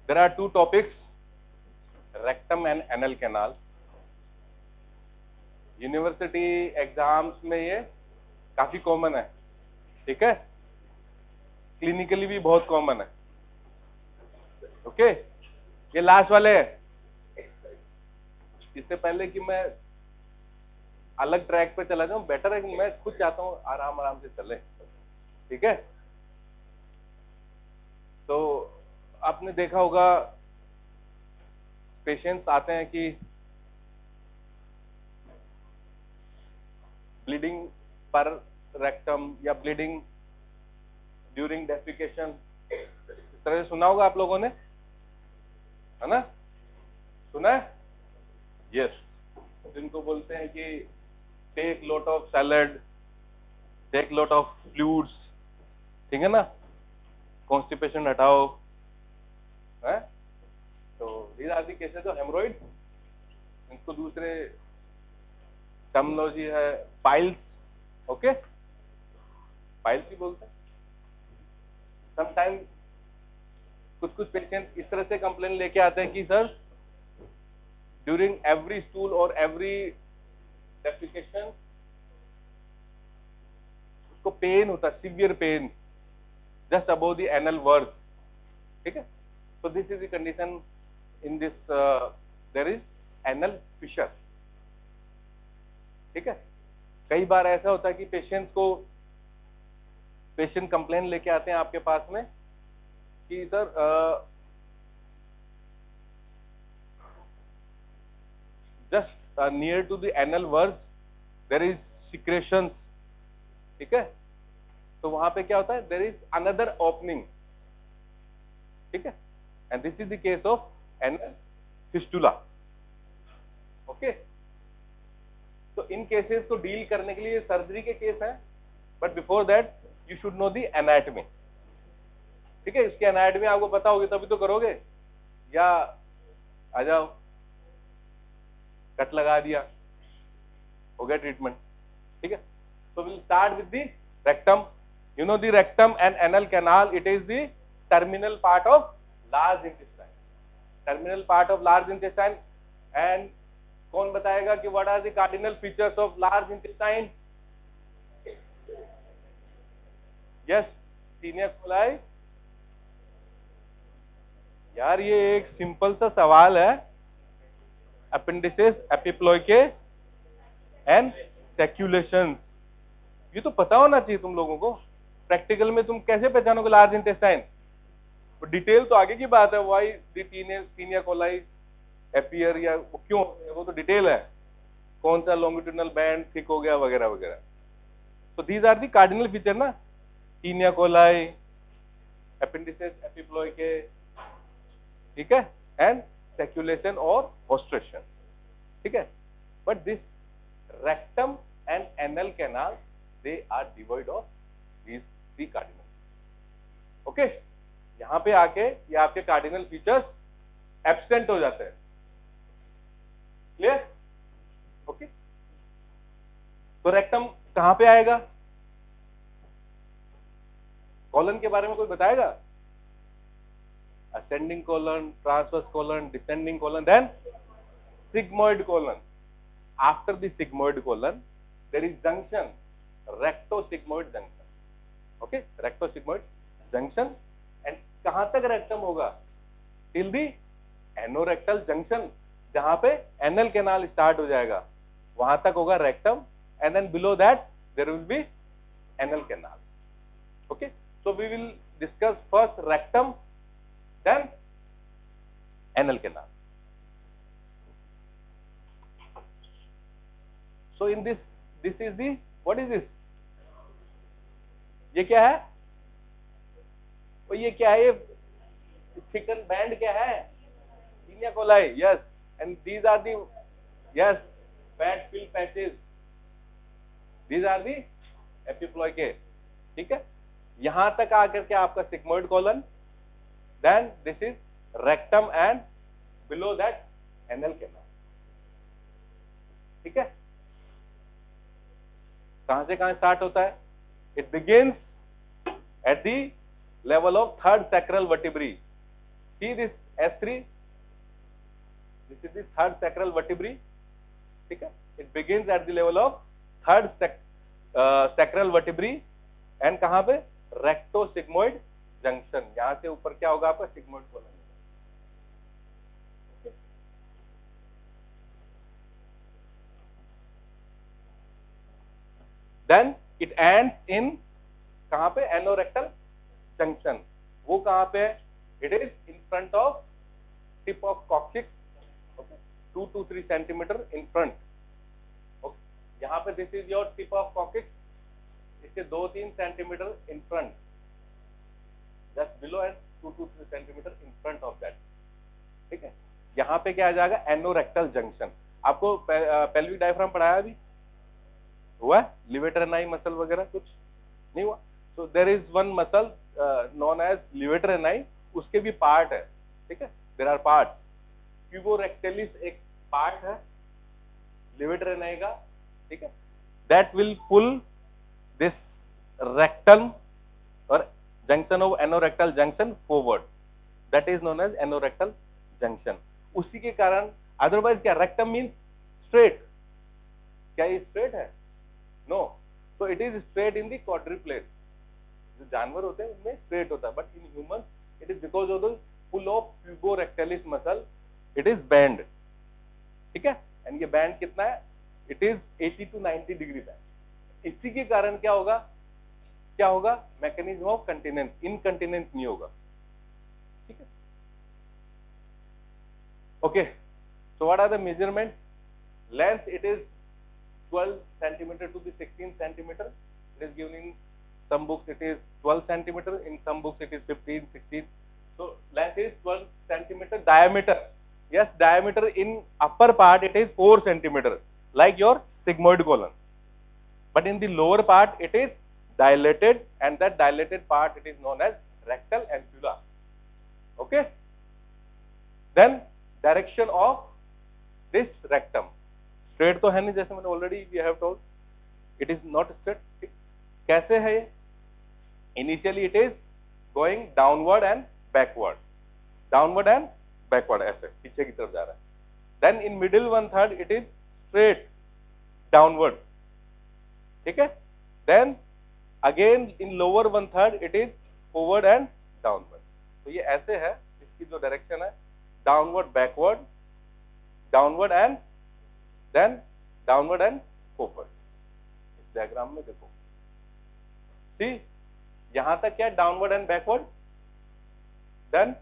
There are two topics, rectum and anal canal. University exams में ये काफी common है, ठीक है, क्लिनिकली भी बहुत कॉमन है। ओके, ये लास्ट वाले है। इससे पहले कि मैं अलग ट्रैक पे चला जाऊं, बेटर है कि मैं खुद चाहता हूं आराम आराम से चले, ठीक है। तो आपने देखा होगा पेशेंट्स आते हैं कि ब्लीडिंग पर रेक्टम या ब्लीडिंग ड्यूरिंग डेफिकेशन, इस तरह से सुना होगा आप लोगों ने, है ना, सुना है? यस। जिनको बोलते हैं कि take lot of salad, take lot of fluids, ठीक है ना, कॉन्स्टिपेशन हटाओ, है। तो these are the cases of हेमोरॉइड। इनको दूसरे टर्मिनोलॉजी है पाइल्स, ओके, पाइल्स ही बोलते हैं। समटाइम कुछ पेशेंट इस तरह से कंप्लेन लेके आते हैं कि सर ड्यूरिंग एवरी स्टूल और एवरी डेफिकेशन उसको पेन होता है, severe pain just above the anal verge, ठीक है। तो this is the condition in this, there is anal fissure, ठीक है। कई बार ऐसा होता है कि पेशेंट कंप्लेन लेके आते हैं आपके पास में कि sir just near to the anal verge there is secretions, ठीक है। तो वहां पे क्या होता है, देयर इज अनदर ओपनिंग, ठीक है, and this is the case of anal fistula, okay. तो इन केसेस को डील करने के लिए सर्जरी के केस है, but before that you should know the anatomy, ठीक है। इसकी एनाटमी आपको पता होगी तभी तो करोगे, या आ जाओ कट लगा दिया हो गया ट्रीटमेंट, ठीक है। So we'll start with the rectum. You know the rectum and anal canal, it is the terminal part of large intestine. Terminal part of large intestine. And कौन बताएगा कि what are the cardinal features of large intestine? Yes, Taenia coli. यार ये एक simple सा सवाल है, appendices, एपिप्लोइके and सेक्यूलेशंस, ये तो पता होना चाहिए तुम लोगों को। प्रैक्टिकल में तुम कैसे पहचानोगे लार्ज इंटेस्टाइन? डिटेल तो आगे की बात है, why the taenia coli appear, या वो क्यों, वो तो डिटेल है, कौन सा लॉन्गिट्यूडनल बैंड थिक हो गया वगैरह वगैरह। तो these are the cardinal feature ना, टीनिया कोलाई, अपेंडिसेस, एपिप्लोइके, ठीक है, एंड सेक्यूलेशन और ऑस्ट्रेशन, ठीक है। But this rectum and anal canal, they are devoid of these three cardinal, okay। यहां पे आके ये आपके कार्डिनल फीचर्स एब्सेंट हो जाते हैं, क्लियर, ओके। तो रेक्टम कहां पे आएगा? कॉलन के बारे में कोई बताएगा? Ascending colon, transverse colon, descending colon, then sigmoid colon. After the sigmoid colon there is junction, rectosigmoid junction, okay, rectosigmoid junction. And कहां तक रेक्टम होगा? टिल दी एनोरेक्टल जंक्शन, जहां पे एनल कैनाल स्टार्ट हो जाएगा वहां तक होगा rectum, and then below that there will be anal canal, okay. So we will discuss first rectum, then anal canal. So in this is the, what is this? ये क्या है? और ये क्या है? ये थिकन बैंड क्या है? Taenia coli, yes. And these are the, yes, fat fill patches, these are the epiploicae, ठीक है। यहां तक आकर के आपका sigmoid colon, then this is rectum and below that anal canal, ठीक है। कहां से कहां स्टार्ट होता है? It begins at the level of third sacral vertebrae. See this S3, this is the third sacral vertebrae. ठीक है, it begins at the level of third sacral vertebrae and कहाँ पे, रेक्टोसिग्मोइड जंक्शन. यहाँ से ऊपर क्या होगा आपका, sigmoid colon. Then it ends in कहाँ पे, एनोरेक्टल जंक्शन. वो कहाँ पे है, it is in front of tip of coccyx, okay, 2 to 3 centimeter in front. Okay, यहाँ पे this is your tip of coccyx, इससे 2-3 centimetre in front, just below and 2 to 3 centimetre in front of that. ठीक है, यहाँ पे क्या आ जाएगा, anorectal junction. आपको पेल्विक डायफ्राम पढ़ाया अभी हुआ, लिवेटर एनाई मसल वगैरह कुछ नहीं हुआ. So there is one muscle known as levator ani, उसके भी पार्ट है. ठीक है, देयर आर पार्ट. प्यूबोरेक्टलिस एक पार्ट है लिवेटर एनाई का. ठीक है, that will pull this rectum और junction of anorectal junction forward, that is known as anorectal junction. उसी के कारण, अदरवाइज क्या, रेक्टम मीन्स स्ट्रेट. क्या ये स्ट्रेट है? No. So it is straight in the quadruped. जो जानवर होते हैं उनमें स्ट्रेट होता है, but in human it is because of the pull of puborectalis muscle it is bend. ठीक है, एंड ये बैंड कितना है, it is 80 to 90 degree bend. इसी के कारण क्या होगा, क्या होगा, मैकेनिज्म ऑफ कंटिनेंस, इनकंटिनेंस नहीं होगा. ठीक है, okay. So what are the measurement? Length it is 12 centimeter to the 16 centimeter. It is given in some books it is 12 centimeter, in some books it is 15, 16. So length is 12 centimeter. Diameter, yes, diameter in upper part it is 4 centimeter, like your sigmoid colon. But in the lower part it is dilated, and that dilated part it is known as rectal ampulla. Okay. Then direction of this rectum. Straight तो है नहीं, जैसे मैंने already we have told, it is not straight. कैसे है ये? Initially it is going downward and backward, downward and backward, ऐसे पीछे की तरफ जा रहा है. Then in middle 1/3 it is straight downward. ठीक है, then again in lower 1/3 it is forward and downward. तो ये ऐसे है, इसकी जो डायरेक्शन है, downward backward, downward and then downward and forward. इस डायग्राम में देखो, सी यहां तक क्या, downward and backward. Then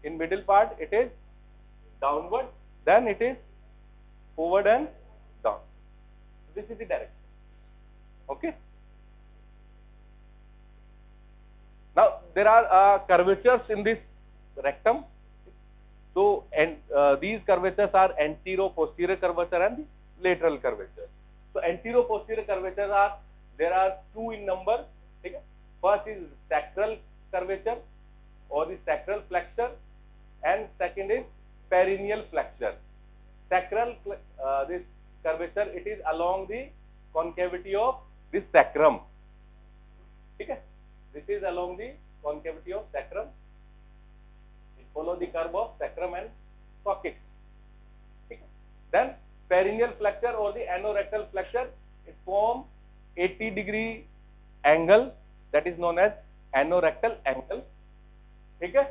in middle part it is downward, then it is forward and down. This is the direction. Okay, now there are curvatures in this rectum. So, and these curvatures are antero-posterior curvature and lateral curvature. So, antero-posterior curvatures are, there are 2 in number. ठीक है, first is sacral curvature or the sacral flexure, and second is perineal flexure. Sacral, this curvature it is along the concavity of this sacrum. ठीक है, this is along the concavity of sacrum. Follow the curve of sacrum and coccyx. Then perineal flexure or the anorectal flexure, it form 80 degree angle, that is known as anorectal angle. ठीक है,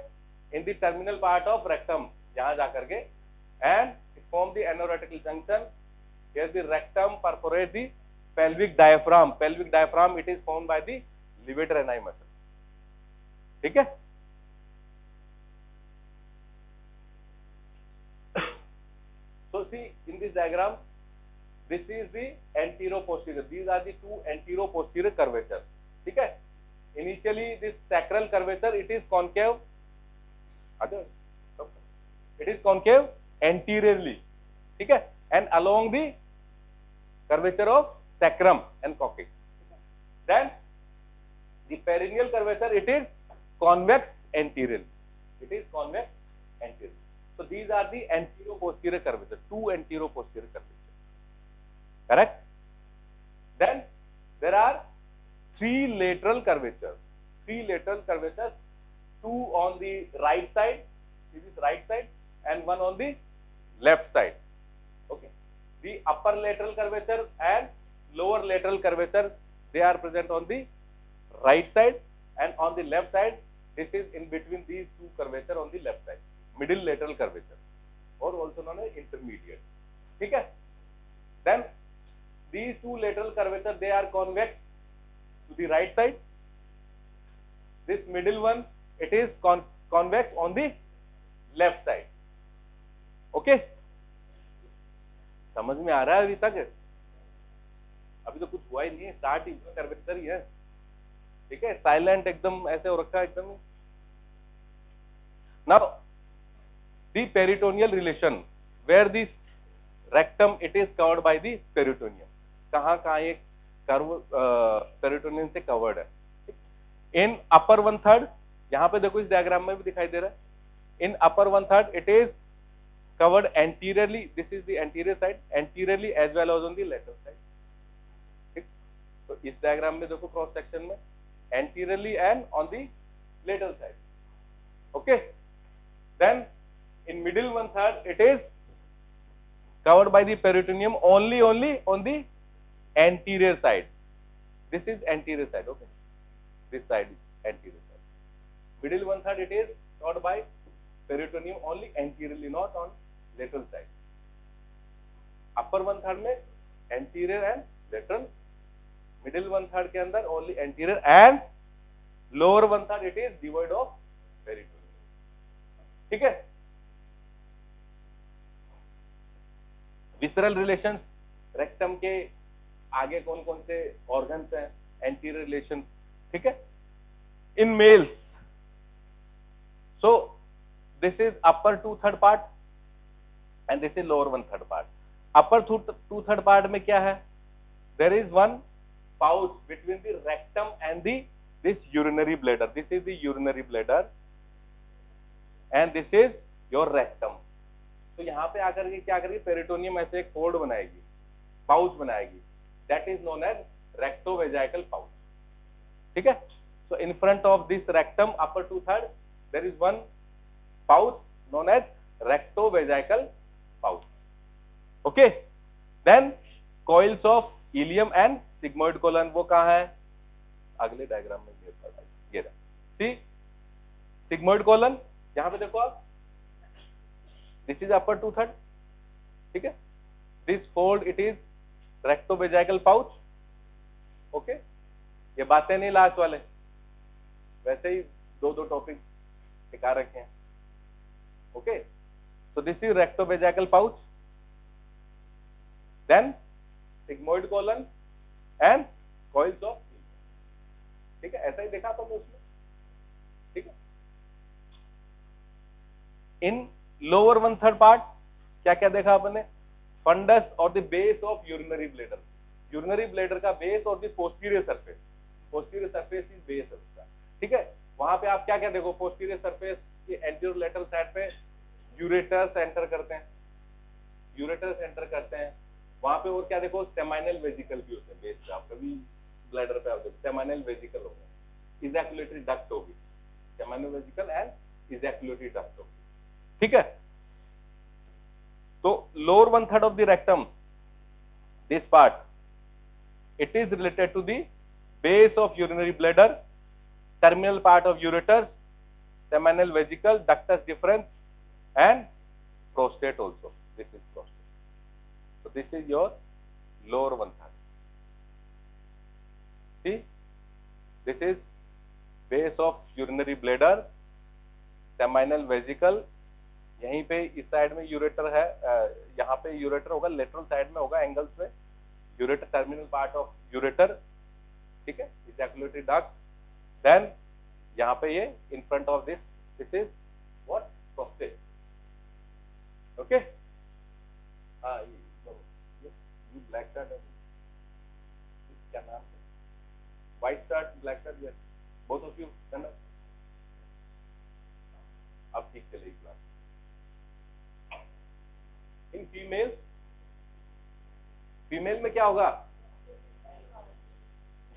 in the terminal part of rectum, यहाँ जाकर के, and it form the anorectal junction. Here the rectum perforates the pelvic diaphragm. Pelvic diaphragm it is formed by the levator ani muscle. ठीक है. So see in this diagram, this is the antero-posterior. These are the 2 antero-posterior curvatures. ठीक है. Initially this sacral curvature it is concave. It is concave anteriorly. ठीक है. And along the curvature of sacrum and coccyx. Then the perineal curvature it is convex anteriorly. It is convex anteriorly. So these are the antero-posterior curvature, 2 antero-posterior curvature. Correct? Then there are 3 lateral curvatures. 3 lateral curvatures two on the right side, this is right side, and one on the left side. Okay, the upper lateral curvature and lower lateral curvature, they are present on the right side, and on the left side this is in between these two curvature on the left side, middle lateral curvature, or also known as intermediate. ठीक है? Then these two lateral curvature, they are convex to the right side. This middle one, it is convex on the left side. Okay? समझ में आ रहा है अभी तक? अभी तो कुछ हुआ ही नहीं है, स्टार्ट ही कर्वेचर ही है. ठीक है, साइलेंट एकदम ऐसे हो रखा है एकदम. Now the peritoneal relation, where the rectum it is covered by the peritoneum. कहाँ ये कर्व पेरिटोनियम से कवर्ड है. इन अपर वन थर्ड, यहाँ पे देखो इस डायग्राम में भी दिखाई दे रहा है. In upper one third it is covered anteriorly, this is the anterior side, anteriorly as well as on the lateral side. ठीक, तो इस डायग्राम में देखो क्रॉस सेक्शन में anteriorly and on the lateral side. Okay, then in middle one third it is covered by the peritoneum only on the anterior side. This is anterior side. Okay, this side is anterior side. Middle one third it is covered by peritoneum only anteriorly, not on lateral side. Upper one third में anterior and lateral, middle one third के अंदर only anterior, and lower one third it is devoid of peritoneum. ठीक है? Visceral relation, rectum के आगे कौन कौन से ऑर्गन्स हैं, एंटीरियर रिलेशन. ठीक है? In males, so this is upper 2/3 part and this is lower 1/3 part. Upper 2/3 part में क्या है? There is one pouch between the rectum and this urinary bladder. This is the urinary bladder and this is your rectum. तो यहाँ पे आकर के क्या करेगी, पेरिटोनियम ऐसे एक फोल्ड बनाएगी, पाउच बनाएगी. That is known as rectovaginal pouch. ठीक है? So in front of this rectum, upper 2/3, there is one pouch known as rectovaginal pouch. Okay, then coils of ileum and sigmoid colon, वो कहाँ है? अगले diagram में ये रहा. See, sigmoid colon यहाँ पे देखो आप, this is upper 2/3. ठीक है? This fold it is rectovaginal pouch. Okay, ये बातें नहीं लास्ट वाले, वैसे ही दो टॉपिक सिखा रखे हैं. Okay, so this is rectovaginal pouch, then sigmoid colon and coils of ileum. ठीक है, ऐसा ही देखा आपने उसमें. ठीक है, इन लोअर 1/3 पार्ट क्या क्या देखा आपने? फंडस और the base of urinary bladder. Urinary bladder का बेस और the posterior surface. Posterior surface is base उसका. ठीक है, वहां पे आप क्या क्या देखो, पोस्टीरियर सरफेस के एंटीरियर लेटरल साइड पे यूरेटर्स एंटर करते हैं, यूरेटर्स एंटर करते हैं. वहां पे और क्या देखो, सेमाइनल वेजिकल भी होते हैं बेस पे. आप कभी ब्लैडर पे आप देखो सेमाइनल वेजिकल होगा, इजैकुलेटरी डक्ट होगी, seminal vesicle and ejaculatory duct होगी. ठीक है, तो lower 1/3 of the rectum, this part it is related to the base of urinary bladder, terminal part of ureters, seminal vesicle, ductus deferens, and prostate also. This is prostate. So this is your lower 1/3. See, this is base of urinary bladder, seminal vesicle. यहीं पे इस side में ureter है, यहाँ पे ureter होगा, lateral side में होगा एंगल्स में. Ureter, terminal part of ureter. ठीक है, इजैकुलेटरी डक्ट. Then यहाँ पे ये in front of this is what? Prostate. Okay? हाँ, ये black shirt है, क्या नाम है? White shirt, black shirt, yes. Both of you, stand up. अब ठीक चलेगी क्लास. इन फीमेल में क्या होगा?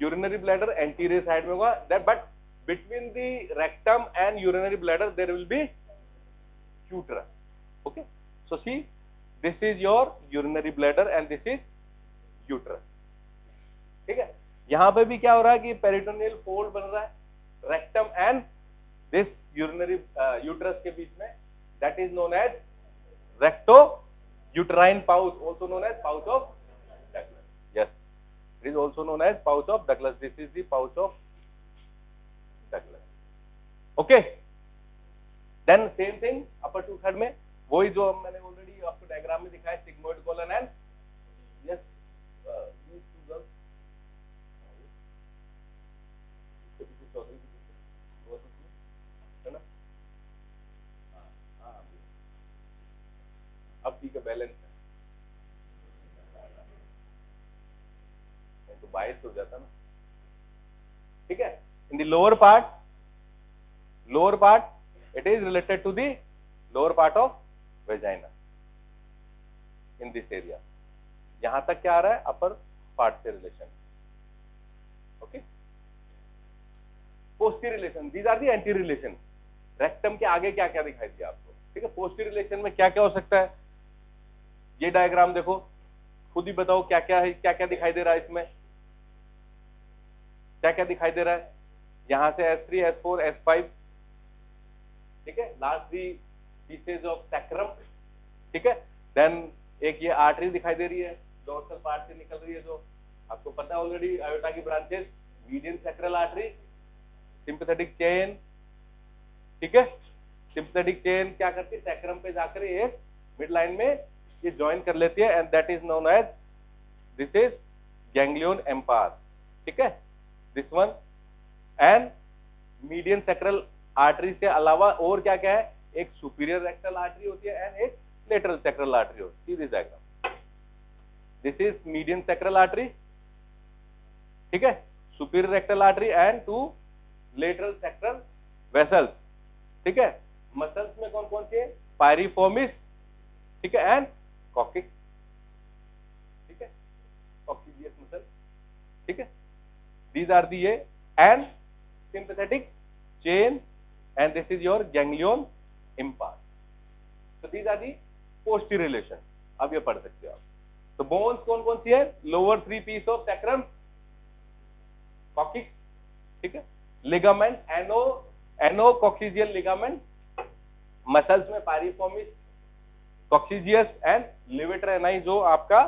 यूरिनरी ब्लैडर एंटीरियर साइड में होगा, but between the rectum and urinary bladder there will be uterus. Okay, so see, this is your urinary bladder and this is uterus. ठीक है, यहां पे भी क्या हो रहा है कि पेरिटोनियल फोल्ड बन रहा है rectum and this urinary uterus के बीच में, that is known as recto uterine pouch, also known as pouch of Douglas. Yes, it is also known as pouch of Douglas. This is the pouch of Douglas. Okay, then same thing upper two third में, वही जो मैंने already आपको diagram में दिखाया, sigmoid colon and yes अब ठीक है, बैलेंस है तो बाइस हो जाता ना. ठीक है, in the lower part it is related to the lower part of vagina in this area. यहां तक क्या आ रहा है, अपर पार्ट से relation. Okay, posterior relation, these are the anterior relation. Rectum के आगे क्या क्या दिखाई दिया आपको. ठीक है, पोस्टीरियर रिलेशन में क्या क्या हो सकता है, ये डायग्राम देखो, खुद ही बताओ क्या क्या है, क्या क्या दिखाई दे रहा है इसमें, क्या क्या दिखाई दे रहा है. यहां से S3, S4, S5. ठीक है, लास्ट 3 पीसेज ऑफ सैक्रम. ठीक है, देन एक ये आर्टरी दिखाई दे रही है, डोर्सल पार्ट से निकल रही है, जो आपको पता है ऑलरेडी, आयोटा की branches, median sacral artery, sympathetic chain. ठीक है, सिंपैथेटिक चेन क्या करती है, सैक्रम पे जाकर एक मिड लाइन में ये ज्वाइन कर लेती है and that is known as, this is ganglion impar. ठीक है, this one. And median sacral artery से अलावा और क्या क्या है, एक सुपीरियर रेक्टल आर्टरी होती है एंड एक लेटरल सैक्रल आर्टरी होती है. This diagram, this is median sacral artery. ठीक है, superior rectal artery and 2 lateral sacral vessels. ठीक है, मसल्स में कौन कौन से है, पायरिफॉर्मिस. ठीक है, एंड कॉक्सिस. ठीक है, कॉक्सिजियस मसल. ठीक है, these are the and sympathetic chain and this is your ganglion impulse. So these are the posterior relation. अब ये पढ़ सकते हो आप. तो बोन्स कौन कौन सी है, lower 3 piece of sacrum, coccyx. ठीक है, लिगामेंट, एनोकॉक्सिजियल लिगामेंट, मसल्स में piriformis, coccygeus and levator ani जो आपका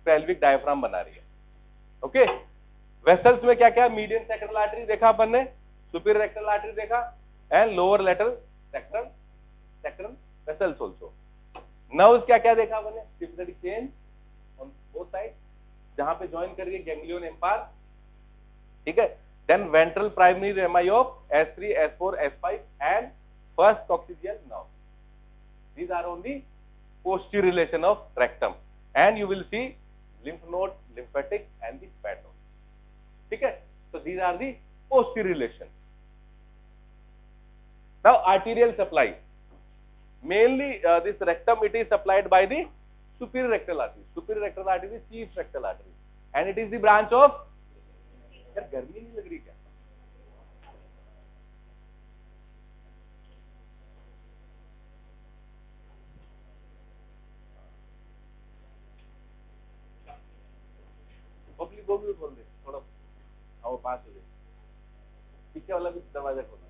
पेल्विक डायफ्राम बना रही है. ओके, वेसल्स में क्या क्या, मीडियन सैक्रल आर्टरी देखा अपन ने, सुपीरियर रेक्टल आर्टरी देखा and lower lateral sacral vessels also. Nerves क्या क्या देखा अपन ने, sympathetic chain on both side जहां पे ज्वाइन कर रही है गैंग्लियन एम्पायर. ठीक है, then ventral primary rami of S3, S4, S5 and first coccygeal nerve. These are on the posterior relation of rectum and you will see lymph node, lymphatic and the fat node. ठीक है, so these are the posterior relation. Now arterial supply, mainly this rectum it is supplied by the superior rectal artery. Superior rectal artery is chief rectal artery and it is the branch of, यार गर्मी नहीं लग रही क्या, वो भी खोल दे थोड़ा, वो 5 हो जाए. पीछे वाला भी दरवाजा खोलना.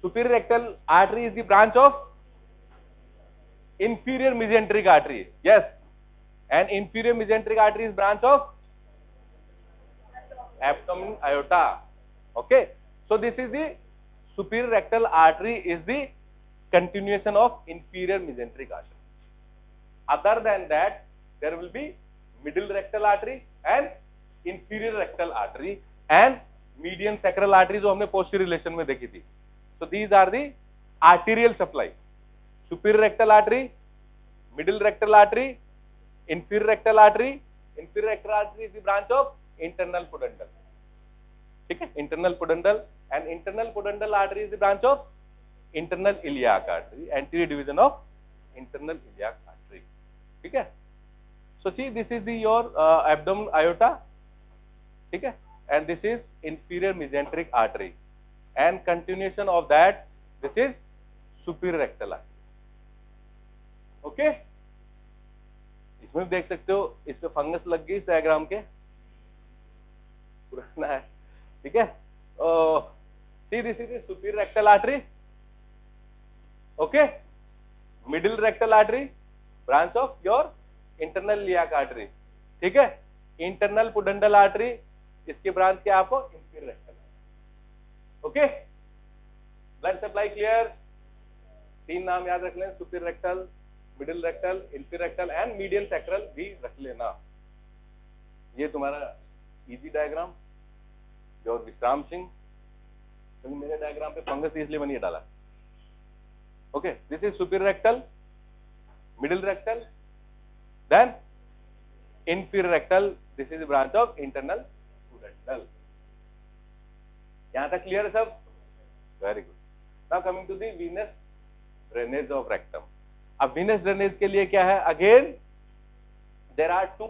Superior rectal artery is the branch of inferior mesenteric artery. Yes, and inferior mesenteric artery is branch of abdomen aorta. Okay, so this is the superior rectal artery is the continuation of inferior mesenteric artery. Other than that, there will be middle rectal artery and inferior rectal artery and median sacral artery जो हमने posterior relation में देखी थी. So these are the arterial supply. Superior rectal artery, middle rectal artery, inferior rectal artery. Inferior rectal artery is the branch of internal pudendal. ठीक है, internal pudendal and internal pudendal artery is the branch of internal iliac artery, anterior division of internal iliac artery. ठीक है, so see this is the your abdomen aorta ठीक है, and this is inferior mesenteric artery and continuation of that this is superior rectal artery. Okay, इसमें देख सकते हो इस पे फंगस लग गई इस डायग्राम के, पुराना है, ठीक है। सी this is superior rectal artery, okay, middle rectal artery branch of your internal iliac artery, ठीक है। इंटरनल पुडेंडल आर्टरी इसकी ब्रांच क्या आपको inferior rectal, okay. Blood supply clear, तीन नाम याद रख लें, superior rectal, middle rectal, inferior rectal and medial sacral भी रख लेना। ये तुम्हारा इजी डायग्राम जो विश्राम सिंह, क्योंकि मेरे डायग्राम पे फंगस इसलिए मैंने ये डाला, okay. This is superior rectal, middle rectal, then inferior rectal, this is a branch of internal pudendal। यहां तक क्लियर है सब? Very good. Now coming to the venous drainage of rectum। अब venous drainage के लिए क्या है, again there are two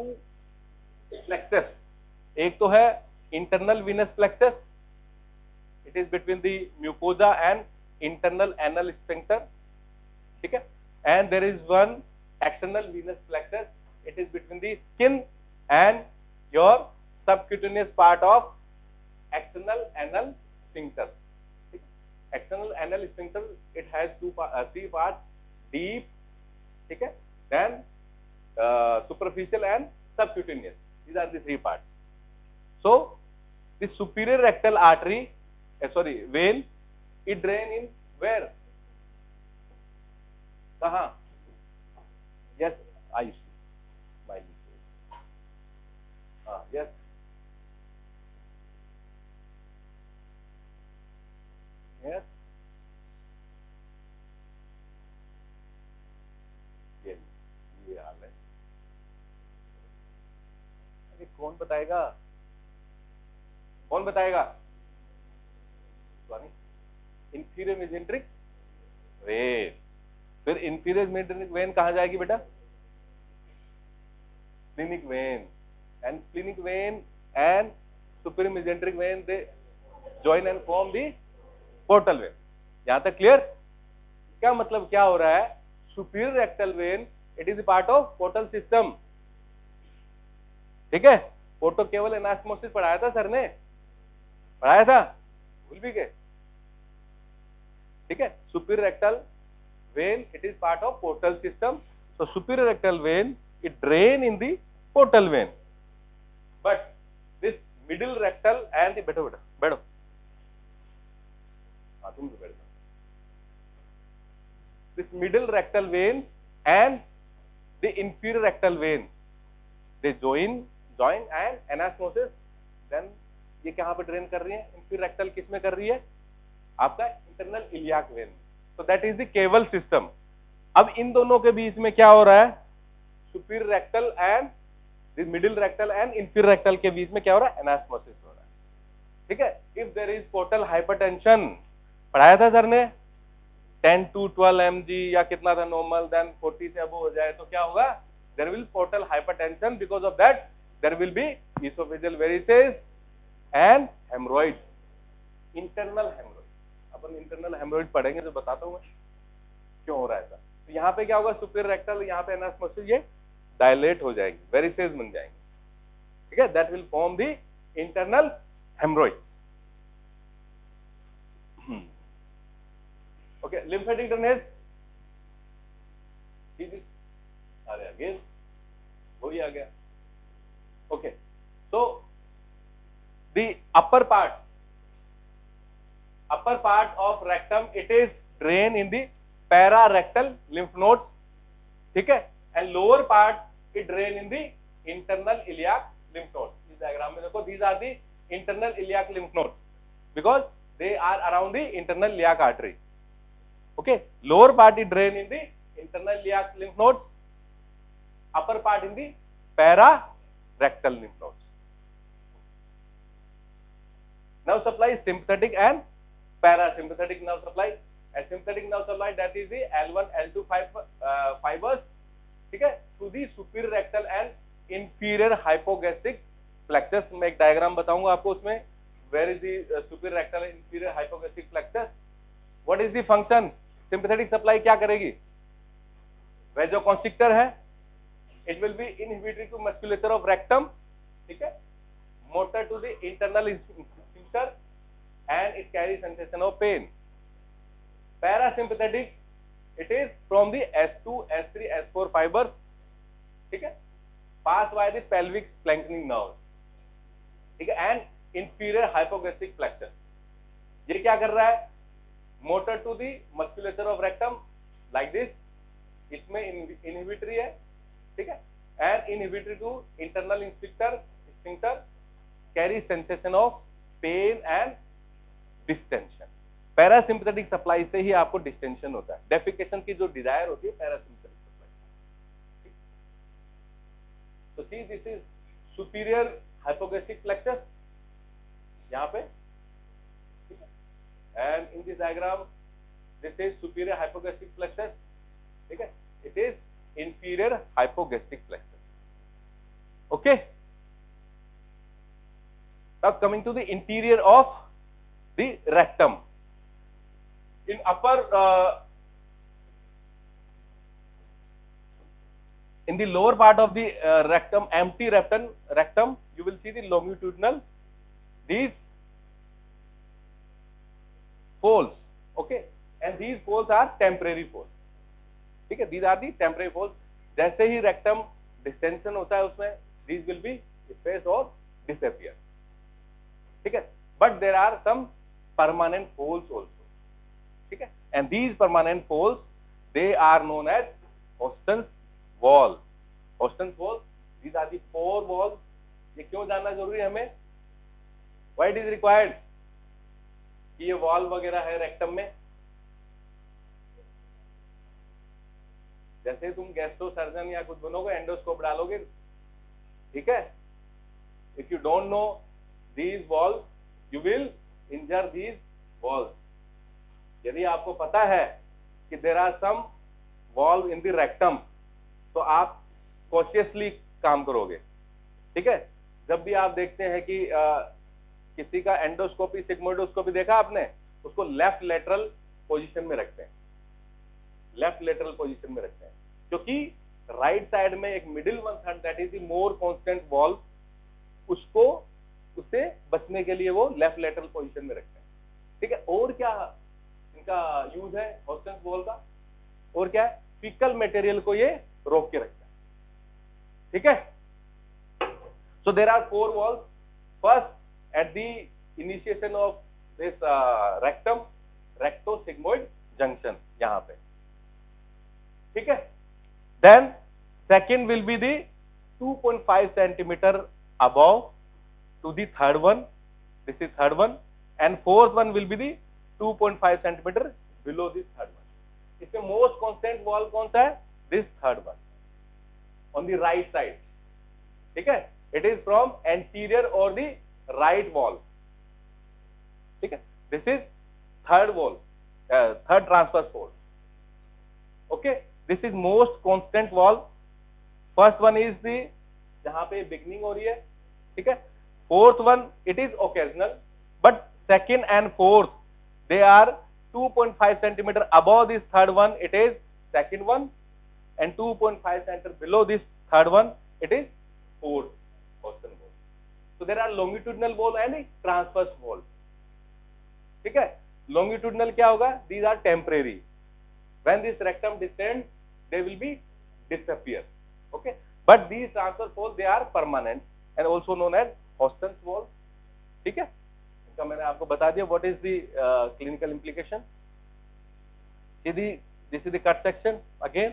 plexus, एक तो है internal venous plexus, it is between the mucosa and internal anal sphincter, ठीक है, and there is one external venous plexus, it is between the skin and your subcutaneous part of external anal sphincter। external anal sphincter it has three parts, deep, ठीक है, then superficial and subcutaneous, these are the three parts। so the superior rectal artery, vein, it drain in where, kahan, yes, I see, yes, yes, ये हाल है। अरे कौन बताएगा, कौन बताएगा? Inferior mesenteric when, फिर इंफीरियर मेजेंट्रिक वेन कहां जाएगी बेटा? Splenic when, and splenic vein and superior mesenteric vein they join and form the portal vein। यहां तक क्लियर? क्या मतलब क्या हो रहा है? superior rectal vein it is a part of portal system, ठीक है। पोर्टो केवल एनास्मोसिस पढ़ाया था सर ने, पढ़ाया था, भूल भी गए, ठीक है। superior rectal vein it is part of portal system, so superior rectal vein it drain in the portal vein, but this middle rectal and the बैठो हाँ तुम भी बैठो, this middle rectal vein and the inferior rectal vein they join and anastomosis, then ये कहाँ पे drain कर रही है? inferior rectal किस में कर रही है? आपका internal iliac vein, so that is the caval system। अब इन दोनों के बीच में क्या हो रहा है? superior rectal and the middle rectal and inferior rectal के बीच में क्या हो रहा है? एनास्मोसिस हो रहा है, ठीक है। If there is portal hypertension, पढ़ाया था सर ने, 10 to 12 mg या कितना था नॉर्मल, देन 40 से अबव हो जाए तो क्या होगा? There will portal hypertension, because of that there will be oesophageal varices and haemorrhoid, internal haemorrhoid. अपन इंटरनल हेमरॉइड पढ़ेंगे तो बताता हूं मैं क्यों हो रहा है ऐसा। तो यहाँ पे क्या होगा? सुपीरियर रेक्टल, यहाँ पे एनास्मोसिस, ये डायलेट हो जाएगी, वेरिसेस बन जाएंगे, ठीक है। That will form the internal haemorrhoid, okay. Lymphatic drainage, अरे अगेन वही आ गया, okay. So the upper part of rectum it is drain in the para rectal lymph nodes, ठीक है, and lower part it drain in the internal iliac lymph nodes। इस diagram में देखो, these are the internal iliac lymph nodes because they are around the internal iliac artery, okay। lower part it drain in the internal iliac lymph nodes, upper part in the para rectal lymph nodes। nerve supply is sympathetic and parasympathetic nerve supply, and sympathetic nerve supply that is the L1 L2 fibers, ठीक है, to the superior rectal and inferior hypogastric plexus में एक diagram बताऊंगा आपको, उसमें where is the superior rectal and inferior hypogastric plexus, what is the function, sympathetic supply क्या करेगी, vasoconstrictor है, it will be inhibitory to musculature of rectum, ठीक है, motor to the internal sphincter and it carry sensation of pain. Parasympathetic, it is from the S2, S3, S4 fibers, ठीक है, pass by the pelvic flanking nerve, ठीक है, and inferior hypoglossal plexus. ये क्या कर रहा है, motor to the musculature of rectum like this, इसमें inhibitory है, ठीक है, and inhibitory to internal sphincter carry sensation of pain and distension. Parasympathetic supply से ही आपको डिस्टेंशन होता है, डेफिकेशन की जो डिजायर होती है पैरासिम्पैथेटिक सप्लाई. तो see this is superior hypogastric plexus यहां पे, ठीक है, and in this diagram this is superior hypogastric plexus, ठीक है, it is inferior hypogastric plexus. Okay, now coming to the interior of the rectum. In upper, in the lower part of the rectum, empty rectum, you will see the longitudinal, these folds, okay, and these folds are temporary folds, ठीक है, these are the temporary folds. जैसे ही rectum distension होता है उसमें these will be effaced or disappear, ठीक है, but there are some permanent folds also, ठीक है, and these permanent folds they are known as Austin's wall. Austin's wall, these are the four walls. ये क्यों जानना जरूरी है हमें, why it is required कि ये वॉल वगैरह है रेक्टम में. जैसे तुम गैस्ट्रो सर्जन या कुछ बनोगे, एंडोस्कोप डालोगे, ठीक है, if you don't know these walls you will injure these walls. यदि आपको पता है कि there are some valve in the rectum तो आप कॉशियसली काम करोगे, ठीक है. जब भी आप देखते हैं कि किसी का एंडोस्कोपी सिग्मोइडोस्कोपी देखा आपने, उसको लेफ्ट लेटरल पोजीशन में रखते हैं, लेफ्ट लेटरल पोजीशन में रखते हैं, क्योंकि राइट साइड में एक middle one third that is the more constant valve, उसको उससे बचने के लिए वो लेफ्ट लेटरल पोजीशन में रखते हैं, ठीक है. और क्या इनका यूज है ऑस्टिन्स वॉल का, और क्या है, फीकल मटेरियल को ये रोक के रखता है, ठीक है. So there are four valves. First at the initiation of this rectum, recto sigmoid junction यहां पे, ठीक है. Then second will be the 2.5 centimetre above to the third one, this is third one, and fourth one will be the 2.5 centimetre below this third one. इसमें most constant valve कौन सा है, this third one on the right side, ठीक है. It is from anterior और the right wall, ठीक है. This is third wall, third transverse fold, okay. This is most constant wall. First one is the जहां पे beginning हो रही है, ठीक है. Fourth one it is occasional, but second and fourth they are 2.5 centimeter above this third one, it is second one, and 2.5 centimeter below this third one, it is fourth Austin wall. So there are longitudinal wall and transverse wall, ठीक है. longitudinal क्या होगा, these are temporary, when this rectum descends they will be disappear, okay, but these transverse wall they are permanent and also known as Austin's wall, ठीक है. का मैंने आपको बता दिया what is the clinical implication. This is the cut section again,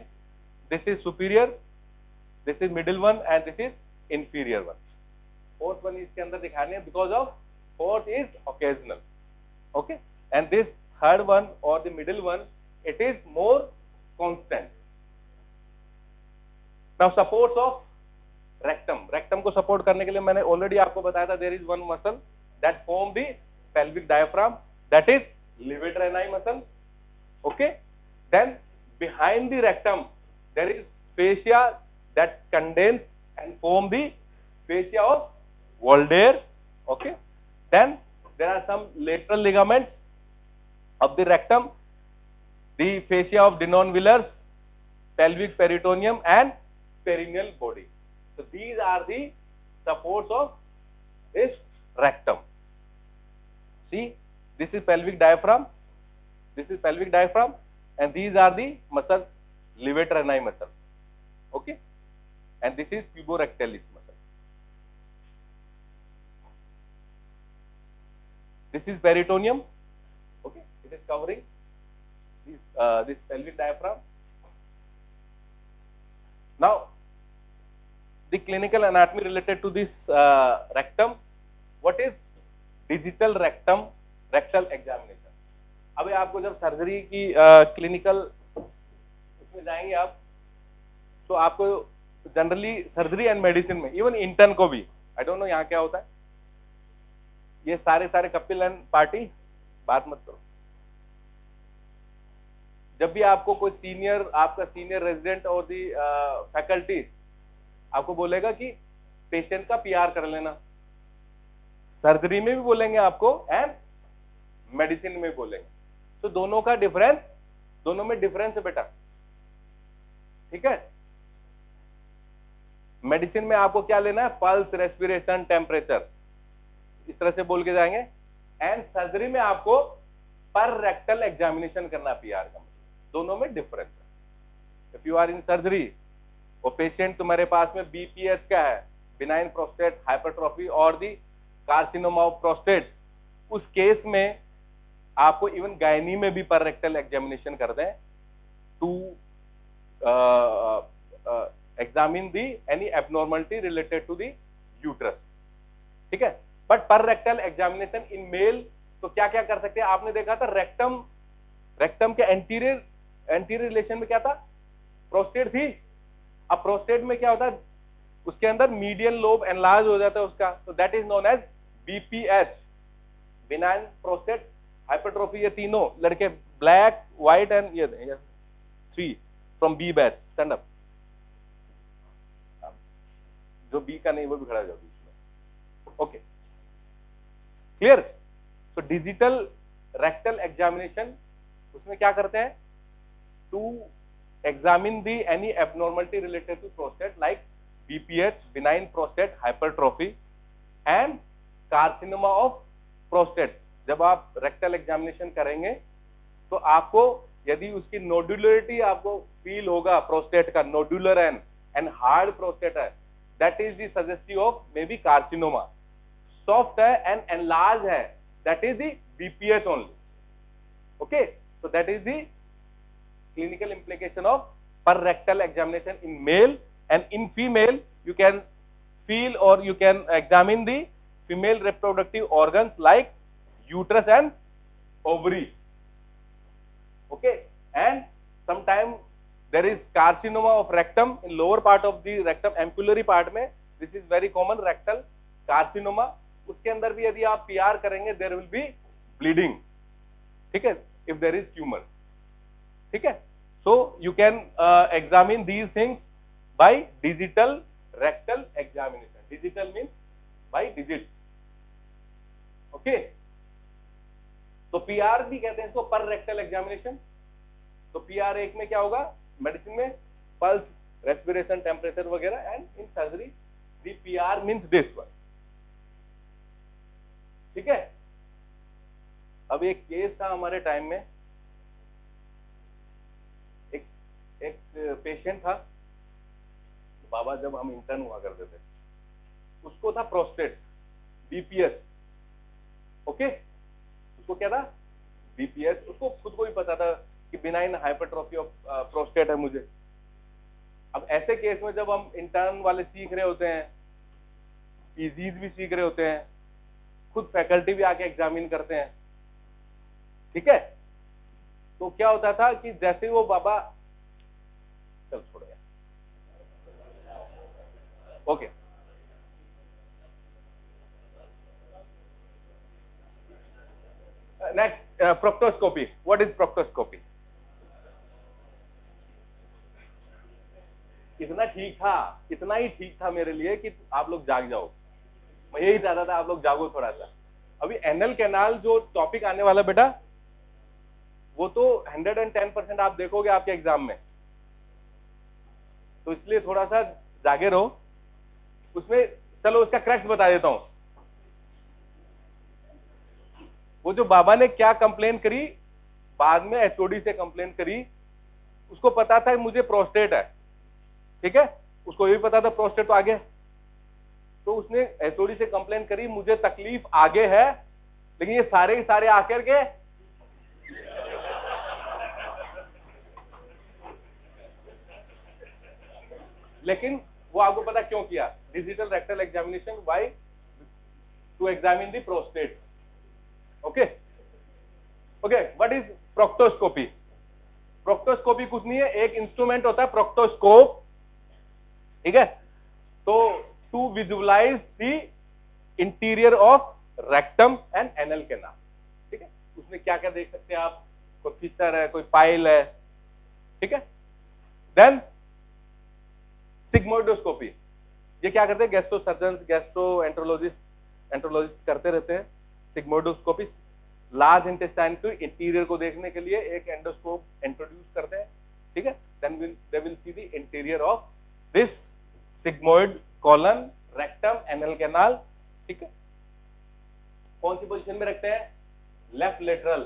this is superior, this is middle one and this is inferior one. Fourth one इसके अंदर दिखाने हैं because of fourth is occasional, okay, and this third one और the middle one it is more constant. Now supports of rectum. Rectum को support करने के लिए मैंने ऑलरेडी आपको बताया था, there is one muscle that form the pelvic diaphragm, that is levator muscle, okay. Then behind the rectum there is fascia that condense and form the fascia of Walder. Okay. Then there are some lateral ligaments of the rectum, the fascia of Denonvillers, pelvic peritoneum, and perineal body. So these are the supports of this rectum. See, this is pelvic diaphragm, this is pelvic diaphragm, and these are the muscles, levator ani muscle. Okay, and this is puborectalis muscle. This is peritoneum. Okay, it is covering this pelvic diaphragm. Now, the clinical anatomy related to this rectum. What is digital rectum rectal examination? अभी आपको जब surgery की clinical उसमें जाएंगे आप, तो आपको generally surgery and medicine में, इवन इंटर्न को भी, आई डोंट नो यहाँ क्या होता है, ये सारे कपिल एंड पार्टी बात मत करो। जब भी आपको कोई सीनियर, आपका सीनियर रेजिडेंट और दी फैकल्टी आपको बोलेगा कि पेशेंट का पीआर कर लेना, सर्जरी में भी बोलेंगे आपको एंड मेडिसिन में बोलेंगे, तो दोनों का डिफरेंस, दोनों में डिफरेंस है बेटा, ठीक है। मेडिसिन में आपको क्या लेना है, पल्स, रेस्पिरेशन, टेम्परेचर, इस तरह से बोल के जाएंगे, एंड सर्जरी में आपको पर रेक्टल एग्जामिनेशन करना पीआर का, दोनों में डिफरेंस है। If you are in surgery और पेशेंट तुम्हारे पास में बीपीएच का है, बिनाइन प्रोस्टेट हाइपरट्रॉफी और दी कार्सिनोमा ऑफ प्रोस्टेट, उस केस में आपको इवन गायनी में भी पर रेक्टल एग्जामिनेशन कर दें to examine the any abnormality related to the uterus, ठीक है। बट पर रेक्टल एग्जामिनेशन इन मेल तो क्या क्या कर सकते हैं, आपने देखा था रेक्टम के एंटीरियर रिलेशन में क्या था, प्रोस्टेट थी। अब प्रोस्टेट में क्या होता है, उसके अंदर मीडियन लोब एनलार्ज हो जाता है उसका, तो that is known as BPH, benign prostate hypertrophy. ये तीनों लड़के ब्लैक, व्हाइट एंड ये 3 from B batch, stand up. जो बी का नहीं वो भी खड़ा हो जाओ बीच में, ओके क्लियर। तो डिजिटल रेक्टल एग्जामिनेशन, उसमें क्या करते हैं, to examine the any abnormality related to prostate like BPH, benign prostate hypertrophy and carcinoma of prostate। जब आप रेक्टल एग्जामिनेशन करेंगे तो आपको यदि उसकी नोडुलरिटी आपको फील होगा, प्रोस्टेट का नोडुलर एंड हार्ड प्रोस्टेट है, that is the suggestive of may be carcinoma. Soft है एंड एनलार्ज है, that is the BPH only, okay. So that is the clinical implication of per rectal examination in male, and in female you can feel or you can examine the female reproductive organs like uterus and ovary, okay, and sometime there is carcinoma of rectum in lower part of the rectum, ampullary part में, this is very common rectal carcinoma। उसके अंदर भी यदि आप PR करेंगे there will be bleeding, ठीक है, if there is tumor, ठीक है। So you can examine these things by digital rectal examination. Digital means by digit, okay. तो पीआर भी कहते हैं इसको, पर रेक्टल एग्जामिनेशन। तो पीआर एक में क्या होगा, मेडिसिन में पल्स, रेस्पिरेशन, टेम्परेचर वगैरह, and in surgery the PR means this one, ठीक है। अब एक केस था हमारे टाइम में, एक पेशेंट था बाबा, जब हम इंटर्न हुआ करते थे, उसको था प्रोस्टेट, बीपीएस, ओके। उसको क्या था, बीपीएस, उसको खुद को ही पता था कि बिनाइन हाइपरट्रोफी ऑफ प्रोस्टेट है मुझे। अब ऐसे केस में जब हम इंटर्न वाले सीख रहे होते हैं, पीजीज भी सीख रहे होते हैं, खुद फैकल्टी भी आके एग्जामिन करते हैं, ठीक है। तो क्या होता था कि जैसे वो बाबा, चल छोड़ गया, okay. Next, proctoscopy. What is proctoscopy? इतना ठीक था, इतना ही ठीक था मेरे लिए कि आप लोग जाग जाओ। मैं यही चाहता था आप लोग जागो थोड़ा सा। अभी एनल कैनाल जो टॉपिक आने वाला बेटा, वो तो 110% आप देखोगे आपके एग्जाम में, तो इसलिए थोड़ा सा जागे रहो उसमें। चलो उसका क्रैक्स बता देता हूं। वो जो बाबा ने क्या कंप्लेन करी, बाद में एचओडी से कंप्लेन करी, उसको पता था मुझे प्रोस्टेट है, ठीक है, उसको ये भी पता था प्रोस्टेट तो आगे, तो उसने एचओडी से कंप्लेन करी मुझे तकलीफ आगे है, लेकिन ये सारे के सारे आकर के लेकिन वो आपको पता क्यों किया? Digital rectal examination, why? To examine the prostate. Okay okay, what is proctoscopy? Proctoscopy कुछ नहीं है, एक इंस्ट्रूमेंट होता है प्रोक्टोस्कोप, ठीक है। तो to visualise the interior of rectum and anal canal, ठीक है। उसमें क्या क्या देख सकते हैं आप? कोई फिशर है, कोई पाइल है, ठीक है। देन सिग्मोइडोस्कोपी, ये क्या करते हैं? गैस्ट्रो सर्जन, गैस्ट्रो एंट्रोलॉजिस्ट करते रहते हैं सिग्मोइडोस्कोपी। लार्ज इंटेस्टाइन के इंटीरियर को देखने के लिए एक एंडोस्कोप इंट्रोड्यूस करते हैं, ठीक है। Then they will see the interior of this sigmoid colon, rectum, anal canal, ठीक है। कौन सी पोजीशन में रखते हैं? Left lateral.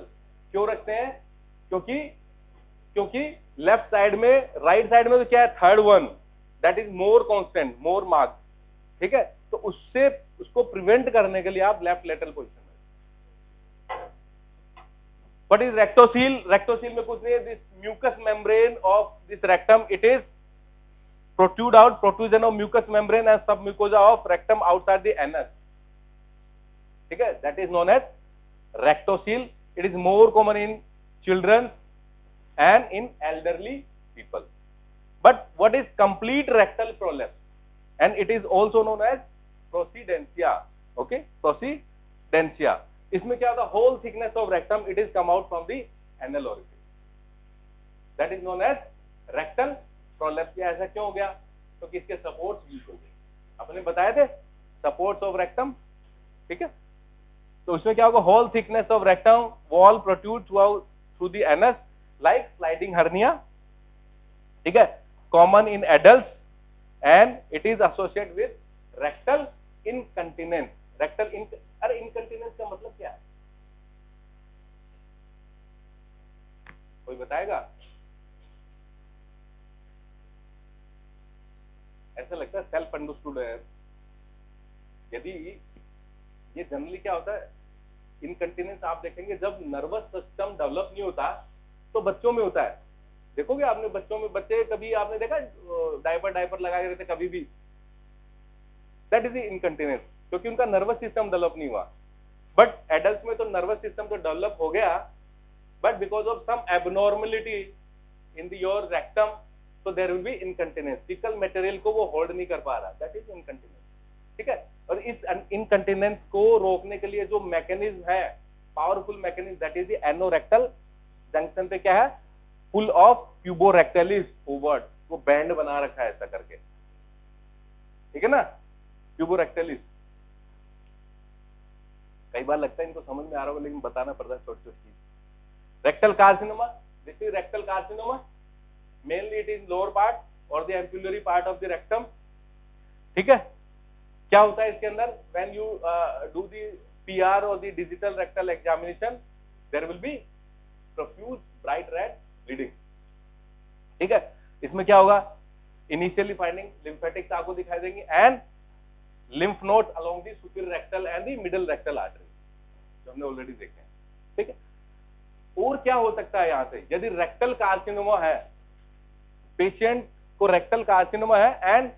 क्यों रखते हैं? क्योंकि लेफ्ट साइड में, राइट साइड में तो क्या है? Third one, that is more constant, more mark, ठीक है। तो उससे उसको प्रिवेंट करने के लिए आप लेफ्ट लेटरल पोजीशन में। What is rectocele? रेक्टोसील में कुछ नहीं है, this mucous membrane of this rectum, it is protrude out, protrusion of mucous membrane and submucosa of rectum outside the anus, ठीक है, that is known as rectocele. It is more common in children and in elderly people. But what is complete rectal prolapse? And it is also known as procedentia, okay, procedentia. इसमें क्या होता है? whole thickness of rectum, it is come out from the anal orifice, that is known as rectal prolapse. ऐसा क्यों हो गया? क्योंकि इसके सपोर्ट्स वीक हो गए, आपने बताए थे सपोर्ट्स ऑफ रेक्टम, ठीक है। तो उसमें क्या होगा? Whole thickness of rectum wall protrude through the anus like sliding hernia, ठीक है, common in adult and it is associated with rectal incontinence. अरे इनकंटिनेंस का मतलब क्या है? कोई बताएगा? ऐसा लगता है सेल्फ अंडरस्टूड है। यदि ये जनरली क्या होता है, इनकंटिनेंस आप देखेंगे जब नर्वस सिस्टम डेवलप नहीं होता तो बच्चों में होता है। देखोगे आपने बच्चों में, बच्चे कभी आपने देखा डायपर लगा के रहते कभी भी, दैट इज इनकंटिनेंस, क्योंकि उनका नर्वस सिस्टम डेवलप नहीं हुआ। बट एडल्ट में तो नर्वस सिस्टम तो डेवलप हो गया, but because of some abnormality in your rectum, तो there will be incontinence. Fecal material को वो होल्ड नहीं कर पा रहा, दैट इज इनकंटिनेंस, ठीक है। और इस इनकंटिनेंस को रोकने के लिए जो मैकेनिज्म है, powerful mechanism, that is the anorectal junction पे क्या है? पुल ऑफ ट्यूबोरेक्टलिस फॉरवर्ड, वो बैंड बना रखा है ऐसा करके, ठीक है ना, ट्यूबोरेक्टलिस। कई बार लगता है इनको समझ में आ रहा होगा, लेकिन बताना पड़ता है छोटी छोटी चीज। Rectal carcinoma, this is rectal carcinoma, mainly it is lower part और the ampullary part of the rectum, ठीक है। क्या होता है इसके अंदर? When you do the PR और the digital rectal examination, there will be profuse bright red bleeding, ठीक है। इसमें क्या होगा? इनिशियली फाइंडिंग लिम्फेटिक्स आपको दिखाई देंगी and lymph node along the superior rectal and the middle rectal artery, जो हमने ऑलरेडी देखे हैं, ठीक है। और क्या हो सकता है यहां से? यदि रेक्टल कार्सिनोमा है, पेशेंट को रेक्टल कार्सिनोमा है एंड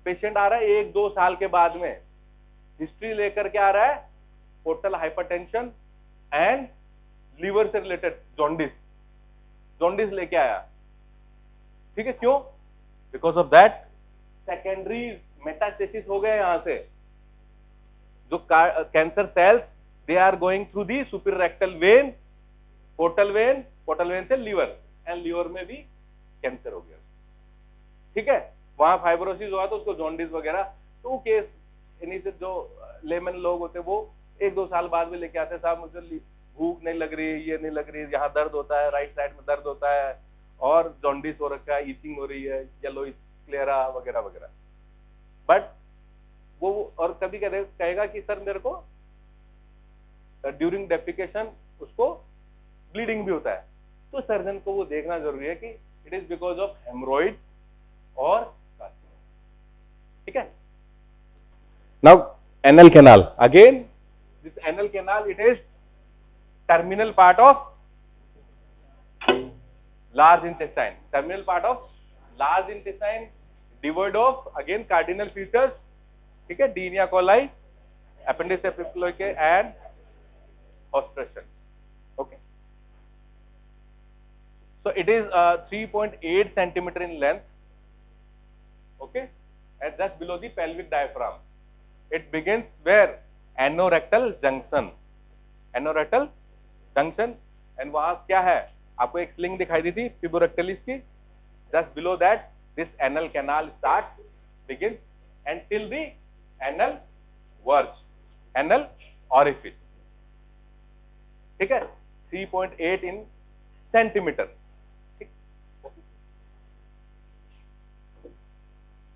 पेशेंट आ रहा है 1-2 साल के बाद में, हिस्ट्री लेकर के आ रहा है पोर्टल हाइपरटेंशन एंड लीवर से रिलेटेड जॉन्डिस लेके आया, ठीक है। क्यों? Because of that secondary metastasis हो गए यहां से, जो cancer cells they are going through the superior rectal vein, portal vein से लीवर, एंड लीवर में भी कैंसर हो गया, ठीक है। वहां फाइब्रोसिस हुआ तो उसको जॉन्डिस वगैरह, तो केस इन्हीं से जो लेमन लोग होते वो 1-2 साल बाद में लेके आते हैं, साहब मुझे भूख नहीं लग रही, ये नहीं लग रही, यहाँ दर्द होता है, राइट साइड में दर्द होता है, और जॉन्डिस हो रखा है, ईचिंग हो रही है, येलो क्लेरा वगैरह वगैरह। बट वो और कभी कहेगा कि सर मेरे को ड्यूरिंग डेफिकेशन उसको ब्लीडिंग भी होता है, तो सर्जन को वो देखना जरूरी है कि इट इज बिकॉज ऑफ हेमरोइड और कार्सिनोमा। ठीक है। Now anal canal, again this anal canal it is terminal part of large intestine, terminal part of large intestine, devoid of again cardinal features, ठीक है, Dynia coli, appendix epiploicae and ostration. Okay, so it is 3.8 centimeter in length, okay, and just below the pelvic diaphragm. It begins where? Anorectal junction, anorectal junction, and वहां क्या है, आपको एक sling दिखाई दी थी पिबोरेक्टलिस की, just below that this anal canal start begin and till the anal verge, anal orifice. ठीक है, 3.8 इन सेंटीमीटर।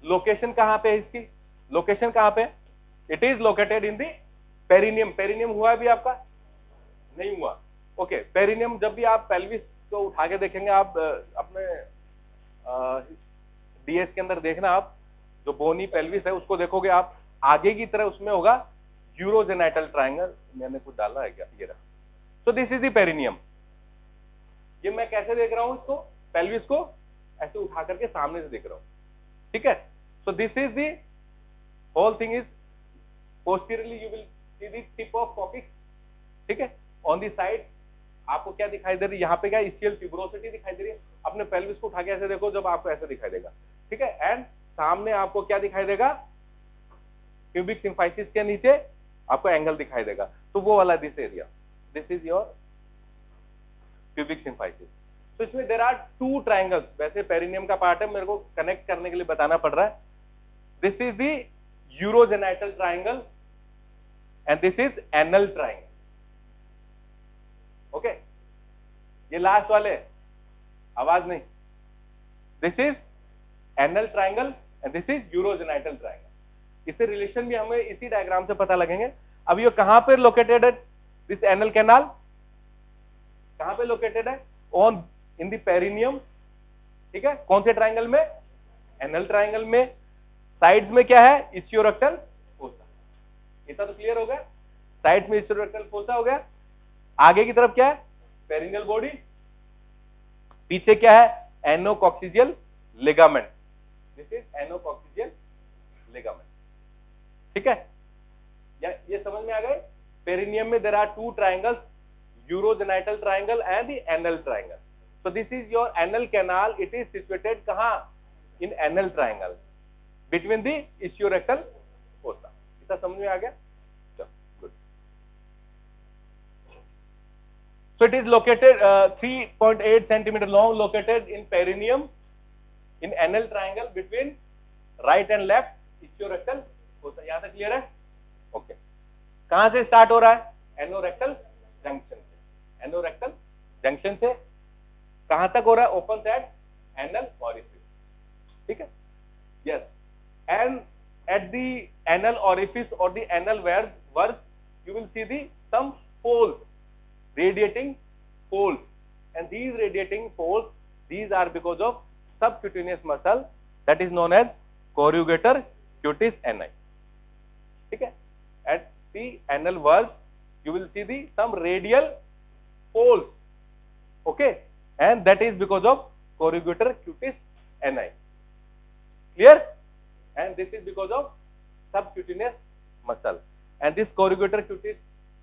लोकेशन कहां पे है इसकी, लोकेशन कहां पे? It is located in the perineum. Perineum हुआ भी आपका? नहीं हुआ। ओके, पेरिनियम जब भी आप पेल्विस को उठा के देखेंगे, आप अपने डीएस के अंदर देखना, आप जो बोनी पेल्विस है उसको देखोगे आप, आगे की तरह उसमें होगा यूरोजेनाइटल ट्रायंगल। मैंने कुछ डाला है क्या? ये रहा। सो दिस इज द पेरिनियम। ये मैं कैसे देख रहा हूं इसको, पेल्विस को ऐसे उठा करके सामने से देख रहा हूं। ठीक है, so this is the whole thing is posteriorly you will see the tip of coccyx. ठीक है, ऑन द साइड आपको क्या दिखाई दे रही है, यहाँ पे क्या इस्चियल ट्यूबरोसिटी दिखाई दे रही है। अपने पेल्विस को उठा के ऐसे देखो, जब आपको ऐसे दिखाई देगा। ठीक है, एंड सामने आपको क्या दिखाई देगा, क्यूबिक सिम्फाइसिस के नीचे आपको एंगल दिखाई देगा, तो वो वाला this area, this is your cubic symphysis. तो इसमें देयर आर 2 ट्रायंगल्स। वैसे पेरिनियम का पार्ट है, मेरे को कनेक्ट करने के लिए बताना पड़ रहा है। This is the urogenital triangle and this is anal triangle. Okay, ये लास्ट वाले, आवाज नहीं, this is anal triangle and this is urogenital triangle. इससे रिलेशन भी हमें इसी डायग्राम से पता लगेंगे। अब ये कहां पर लोकेटेड है, दिस एनल कैनाल कहां पे लोकेटेड है? On in the perineum. ठीक है, कौन से ट्रायंगल में? एनल ट्रायंगल में। साइड्स में क्या है? इस्चियोरेक्टल फोसा। इतना तो क्लियर हो गया, साइड्स में इस्चियोरेक्टल फोसा हो गया। आगे की तरफ क्या है? Perineal body. पीछे क्या है? Anococcygeal ligament. This is anococcygeal ligament. ठीक है, ये समझ में आ गए? पेरिनियम में there are 2 triangles, urogenital triangle and the anal triangle. So this is your anal canal. It is situated कहां? In anal triangle between the ischiorectal fossa. इतना समझ में आ गया? So it is located 3.8 centimeter long, located in perineum, in anal triangle between right and left ischiorectal fossa। यहां तक clear है? Okay, कहां से स्टार्ट हो रहा है? एनोरेक्टल जंक्शन से। एनोरेक्टल जंक्शन से कहां तक हो रहा है? Open side anal orifice. ठीक है, yes, and at the anal orifice और the anal verge you will see the some folds, radiating folds, and these radiating folds, these are because of subcutaneous muscle that is known as corrugator cutis ani। ठीक है, at the anal valve you will see the some radial folds, okay, and that is because of corrugator cutis ani। Clear? And this is because of subcutaneous muscle, and this corrugator cutis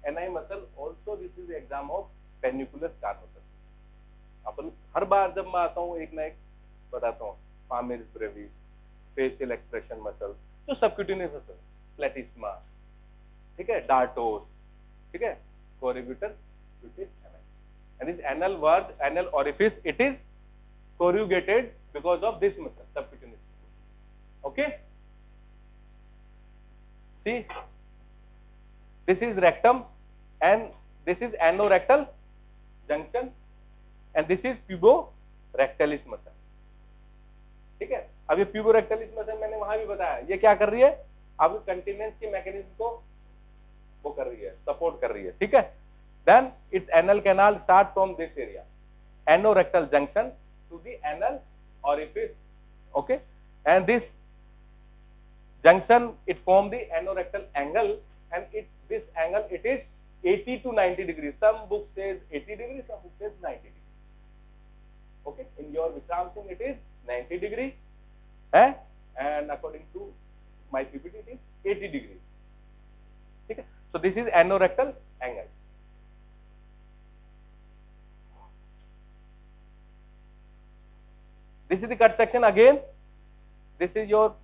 ani muscle also, this is the exam of पेनिकुलस कार्नोसस। अपन हर बार जब मैं आता हूँ एक ना एक बताता हूँ, palmaris brevis, facial expression muscle, तो सबक्यूटेनियस मसल, प्लेटिस्मा, ठीक है, डार्टोस, ठीक है, corrugator cutis ani, and this anal verge, anal orifice, it is corrugated because of this muscle, subcutaneous. Okay, See, this is rectum and this is anorectal junction and this is puborectalis muscle. ठीक है, अब ये puborectalis muscle मैंने वहां भी बताया, ये क्या कर रही है, आपके कंटिनेंस के मैकेनिज्म को वो कर रही है, सपोर्ट कर रही है. ठीक है, then its anal canal start from this area, anorectal junction to the anal orifice. Okay, and this junction it form the anorectal angle and this angle it is 80 to 90 degrees. Some book says 80 degrees, some book says 90 degrees. Okay, in your Vikram Singh it is 90 degrees, and according to my PPT it is 80 degrees. Okay, so this is anorectal angle. This is the cut section again. This is your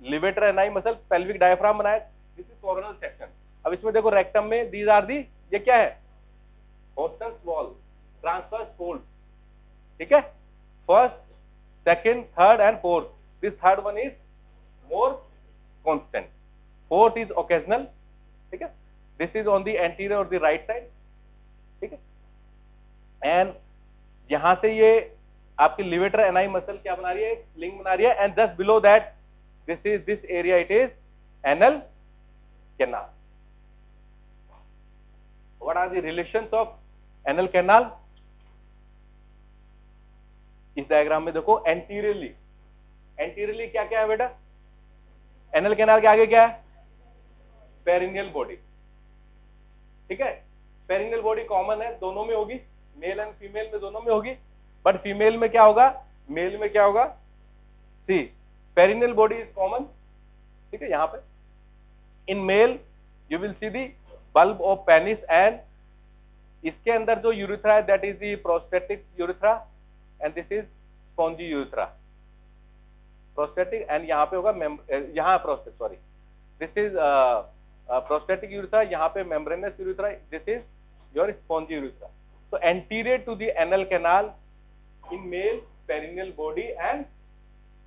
levator ani muscle, pelvic diaphragm बनाया. This is coronal section. अब इसमें देखो rectum में these are the, ये क्या है, Hobson's wall, transverse fold. ठीक है, first, second, third and fourth. This third one is more constant. Fourth is occasional. ठीक है, this is on the anterior or the right side. ठीक है, and यहां से ये आपकी levator ani muscle क्या बना रही है, sling बना रही है, and just below that this area it is anal canal. What are the relations of anal canal? इस डायग्राम में देखो एंटीरियरली क्या क्या है बेटा, एनल कैनाल के आगे क्या है, पेरिनियल बॉडी. ठीक है, पेरिनियल बॉडी कॉमन है, दोनों में होगी, मेल एंड फीमेल में दोनों में होगी, बट फीमेल में क्या होगा, मेल में क्या होगा, see perineal body is common. ठीक है, यहां पे in male you will see the bulb of penis and इसके अंदर जो यूरिथ्रा है that is the prostatic urethra and this is spongy urethra, prostatic, and यहाँ पे होगा यहाँ prostate, sorry, this is prostatic urethra, यहाँ पे membranous urethra, this is your spongy urethra. So anterior to the anal canal in male perineal body and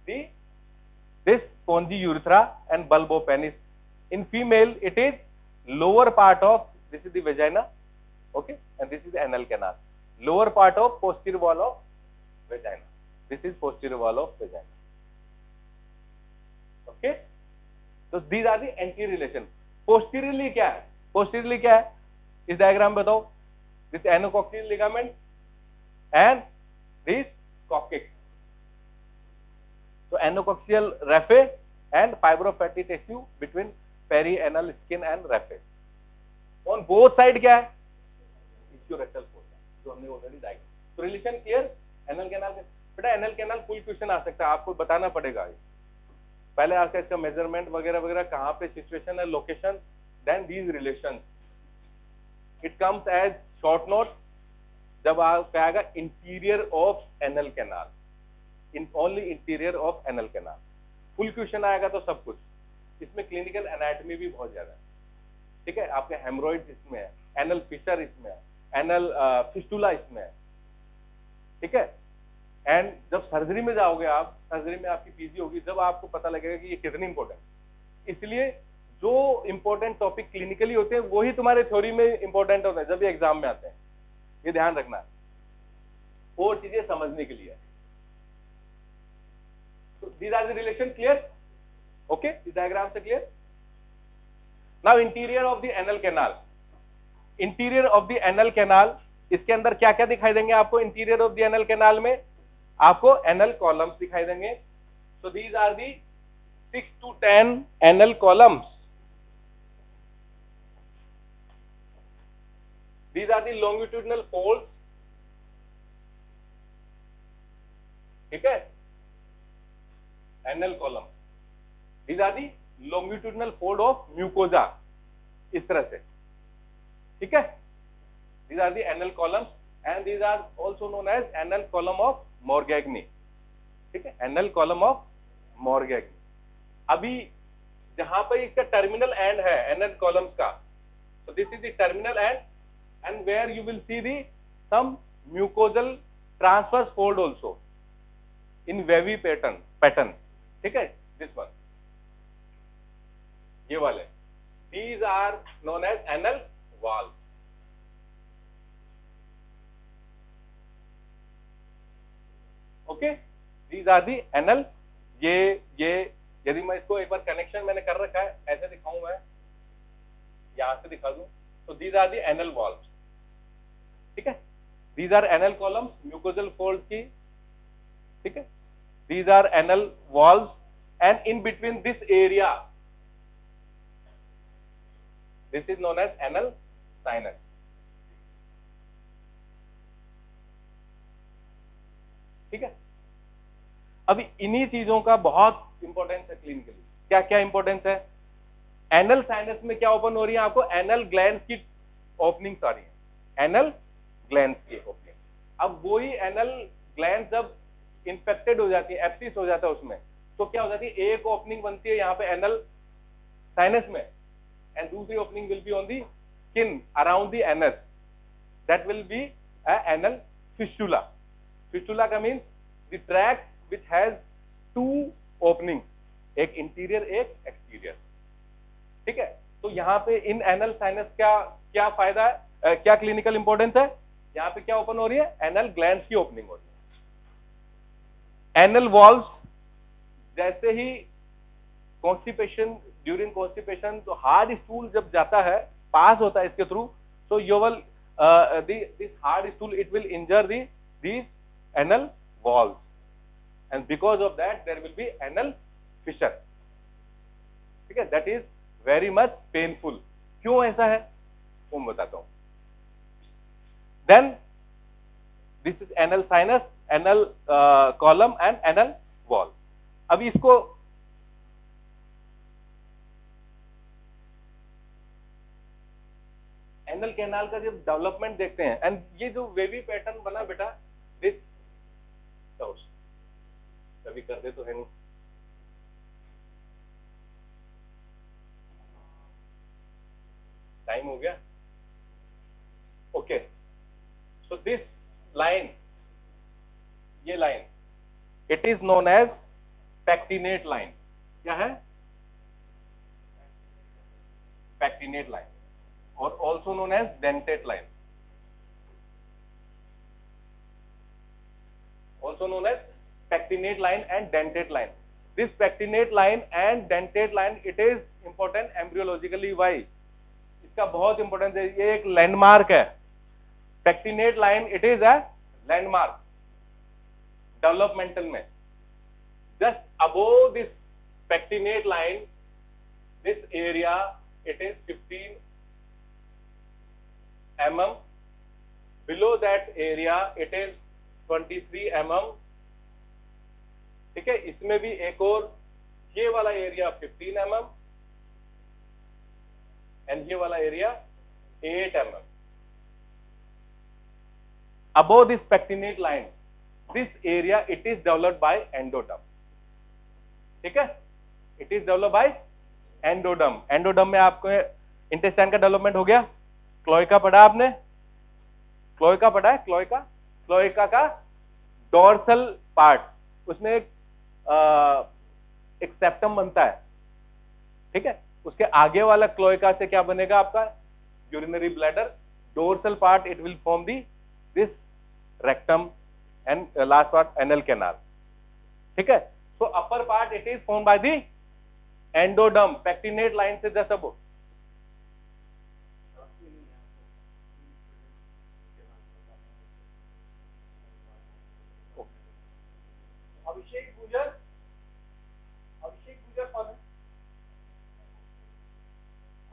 this spongy urethra and bulb of penis. In female it is lower part of, this is the vagina, okay, and this is the anal canal, lower part of posterior wall of vagina, this is posterior wall of vagina. Okay, so these are the anterior relation. Posteriorly क्या है, posteriorly क्या है, इस diagram में बताओ, this anococcygeal ligament and this coccyx. So anococcygeal raphe and fibrofatty tissue between perianal skin and raphe. On both side क्या है, इक्वियोरेक्टल force जो हमने ऑलरेडी डाइक. तो रिलेशन क्लियर. एनल कैनाल के बेटा, एनल कैनाल फुल क्वेश्चन आ सकता है, आपको बताना पड़ेगा. पहले आपका इसका मेजरमेंट वगैरह वगैरह, कहाँ पे सिचुएशन है, location, then these relation. It comes as short note जब आपका आएगा interior of anal canal, in only interior of anal canal. Full question आएगा तो सब कुछ. इसमें क्लिनिकल एनाटॉमी भी बहुत ज्यादा है. ठीक है, आपके हेमरोइड इसमें है, एनल फिशर इसमें है, एनल फिस्टुला इसमें है. ठीक है, एंड जब सर्जरी में जाओगे आप, सर्जरी में आपकी पीजी होगी, जब आपको पता लगेगा कि ये कितनी इंपॉर्टेंट. इसलिए जो इंपॉर्टेंट टॉपिक क्लिनिकली होते हैं वही तुम्हारे थ्योरी में इंपॉर्टेंट होते हैं जब ये एग्जाम में आते हैं. ये ध्यान रखना, और चीजें समझने के लिए. तो these are the relation clear. Okay, इस डायग्राम से clear. Now interior of the anal canal. Interior of the anal canal, इसके अंदर क्या क्या दिखाई देंगे आपको. Interior of the anal canal में आपको एनल कॉलम्स दिखाई देंगे. So these are the 6 to 10 anal columns. These are the longitudinal folds. ठीक है, anal column. These are the longitudinal fold of mucosa. इस तरह से. ठीक है, these are the anal columns and these are also known as anal column of Morgagni. ठीक है, anal column of Morgagni. अभी जहां पर इसका टर्मिनल एंड है एनल कॉलम्स का, so this is the terminal end and where you will see the some mucosal transverse fold also in wavy pattern. ठीक है, this one. ये वाले, these are known as anal valves. Okay, these are the anal. ये यदि मैं इसको एक बार connection मैंने कर रखा है, ऐसे दिखाऊं मैं, यहां से दिखा दूं, तो these are the anal valves. ठीक है, these are anal columns, mucosal folds की, ठीक है, these are anal valves, and in between this area, this is known as anal sinus. ठीक है, अभी इन्हीं चीजों का बहुत इंपॉर्टेंस है क्लिनिकली। क्या क्या इंपॉर्टेंस है? एनल साइनस में क्या ओपन हो रही है? आपको एनल ग्लैंड्स की ओपनिंग्स आ रही है, एनल ग्लैंड्स की ओपनिंग। अब वही एनल ग्लैंड्स जब इन्फेक्टेड हो जाती है, एब्सिस हो जाता है उसमें, तो क्या हो जाती है, एक ओपनिंग बनती है यहाँ पे एनल साइनस में, एंड दूसरी opening will be on the skin around the anus, that will be anal fistula. Fistula का means the tract which has two openings, एक इंटीरियर एक एक्सटीरियर। ठीक है, तो यहाँ पे इन एनल साइनस क्या क्या फायदा है, क्या क्लिनिकल इंपॉर्टेंस है? यहाँ पे क्या ओपन हो रही है? एनल ग्लैंड्स की ओपनिंग हो रही है। एनल वॉल्व्स, जैसे ही कॉन्स्टिपेशन, ड्यूरिंग कॉन्स्टिपेशन, तो हार्ड स्टूल जब जाता है, पास होता है इसके थ्रू, तो you will this hard stool it will injure these anal walls, and because of that there will be anal fissure. ठीक है, that is very much painful. क्यों ऐसा है वो मैं बताता हूं। Then this is anal sinus, anal column and anal wall. अब इसको एनल कैनाल का जब डेवलपमेंट देखते हैं, एंड ये जो वेवी पैटर्न बना बेटा, दिस कभी कर दे तो है नहीं, टाइम हो गया। ओके, सो दिस लाइन, ये line, it is known as pectinate line. क्या है? पैक्टिनेट लाइन, और also known as dentate line, also known as pectinate line and dentate line. This pectinate line and dentate line, it is important embryologically. Why? इसका बहुत importance है, ये एक landmark है। Pectinate line, it is a landmark developmental में। Just above this pectinate line, this area, it is 15 mm. Below that area, it is 23 mm। ठीक है, इसमें भी एक और, ये वाला एरिया 15 mm एंड ये वाला area 8 mm। above this pectinate line, this area it is developed by endoderm। ठीक है, it is developed by endoderm। endoderm में आपको इंटेस्टाइन का डेवलपमेंट हो गया। क्लोइका पढ़ा आपने? क्लोइका पढ़ा है? क्लोइका, क्लोइका का डोर्सल पार्ट, उसमें एक सेप्टम बनता है। ठीक है, उसके आगे वाला क्लोइका से क्या बनेगा आपका? Urinary bladder. Dorsal part it will form this rectum and last part anal canal. ठीक है, so upper part it is form by the endoderm, pectinate line से जस्ट अबव। अभिषेक गुजर, अभिषेक गुजर कौन है?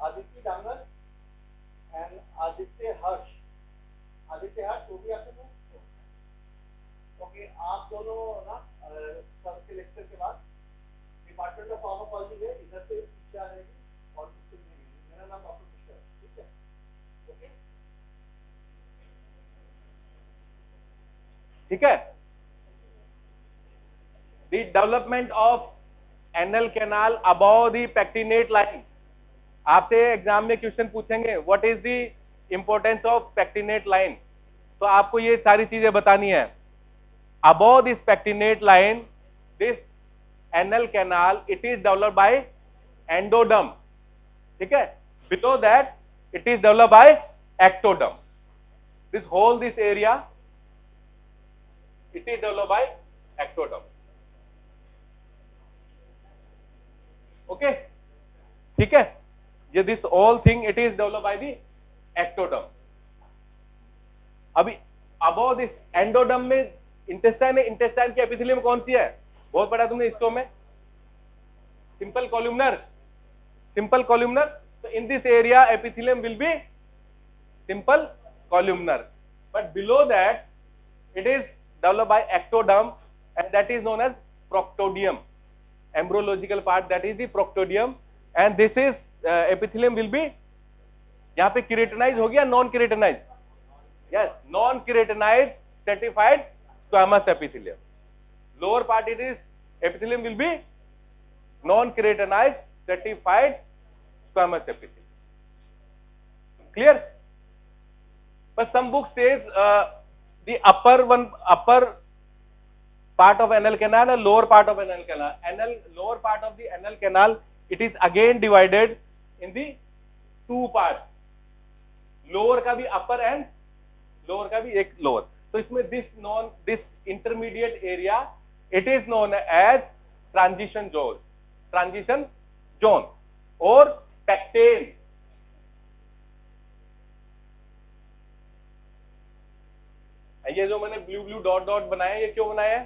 आदित्य डांगर एंड आदित्य हर्ष, आदित्य हर्ष वो भी आते हैं। ओके, आप दोनों ना सर के लेक्चर के बाद डिपार्टमेंट ऑफ फार्माकोलॉजी है, इधर से शिक्षा रहेगी और मेरा नाम डॉक्टर कृष्ण। ठीक है, ओके, ठीक है। The development of anal canal above the pectinate line, आपसे एग्जाम में क्वेश्चन पूछेंगे what is the importance of pectinate line, तो आपको ये सारी चीजें बतानी है। Above this pectinate line, this anal canal it is developed by endoderm. ठीक है, below that it is developed by ectoderm. This area it is developed by ectoderm. Okay, ठीक है, ये this all thing it is developed by the ectoderm. अभी above this endoderm में intestine है, intestine की epithelium कौन सी है, बहुत पढ़ा तुमने हिस्टो में, simple columnar, simple columnar. So in this area epithelium will be simple columnar, but below that it is developed by ectoderm and that is known as proctodium, embryological part, that is the proctodium. And this is epithelium will be, यहाँ पे keratinized हो गया, non keratinized, yes, non keratinized stratified squamous epithelium. Lower part it is epithelium will be non keratinized stratified squamous epithelium. Clear? But some book says the upper part of anal canal and lower part of anal canal. Lower part of the anal canal, it is again divided in the two parts. Lower का भी upper and lower का भी एक lower. So इसमें this intermediate area, it is known as transition zone or pectane. ये जो मैंने blue dot बनाया, ये क्यों बनाया है,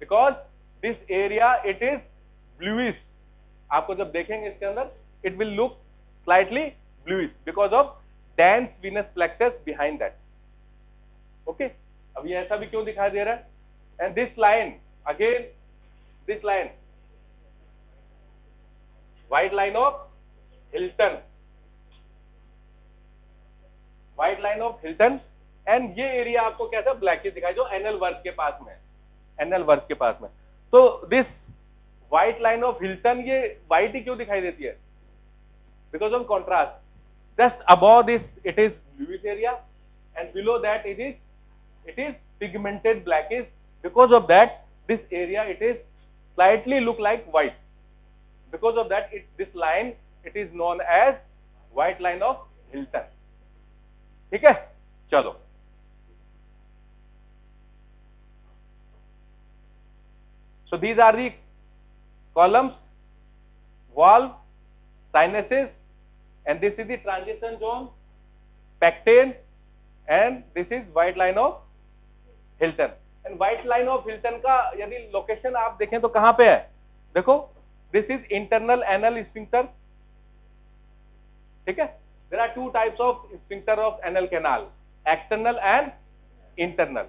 because this area it is bluish. आपको जब देखेंगे इसके अंदर it will look slightly bluish because of dense Venus plexus behind that. Okay, अब ये ऐसा भी क्यों दिखाई दे रहा है. And this line again, this line white line of Hilton, white line of Hilton. And ये एरिया आपको कैसा ब्लैकिश दिखाई जो एनल वर्क के पास में, एनल वर्क के पास में. तो this white line of Hilton, ये व्हाइट ही क्यों दिखाई देती है, because of contrast. Just above this it is bluish area and below that it is pigmented blackish. Because of that this area it is slightly look like white. Because of that this line it is known as white line of Hilton. ठीक है, चलो. So these are the columns, valve, sinuses, and this is the transition zone, pectane, and this is white line of Hilton. And white line of Hilton का यदि location आप देखें तो कहां पे है, देखो, this is internal anal sphincter. ठीक है, there are two types of sphincter of anal canal, external and internal.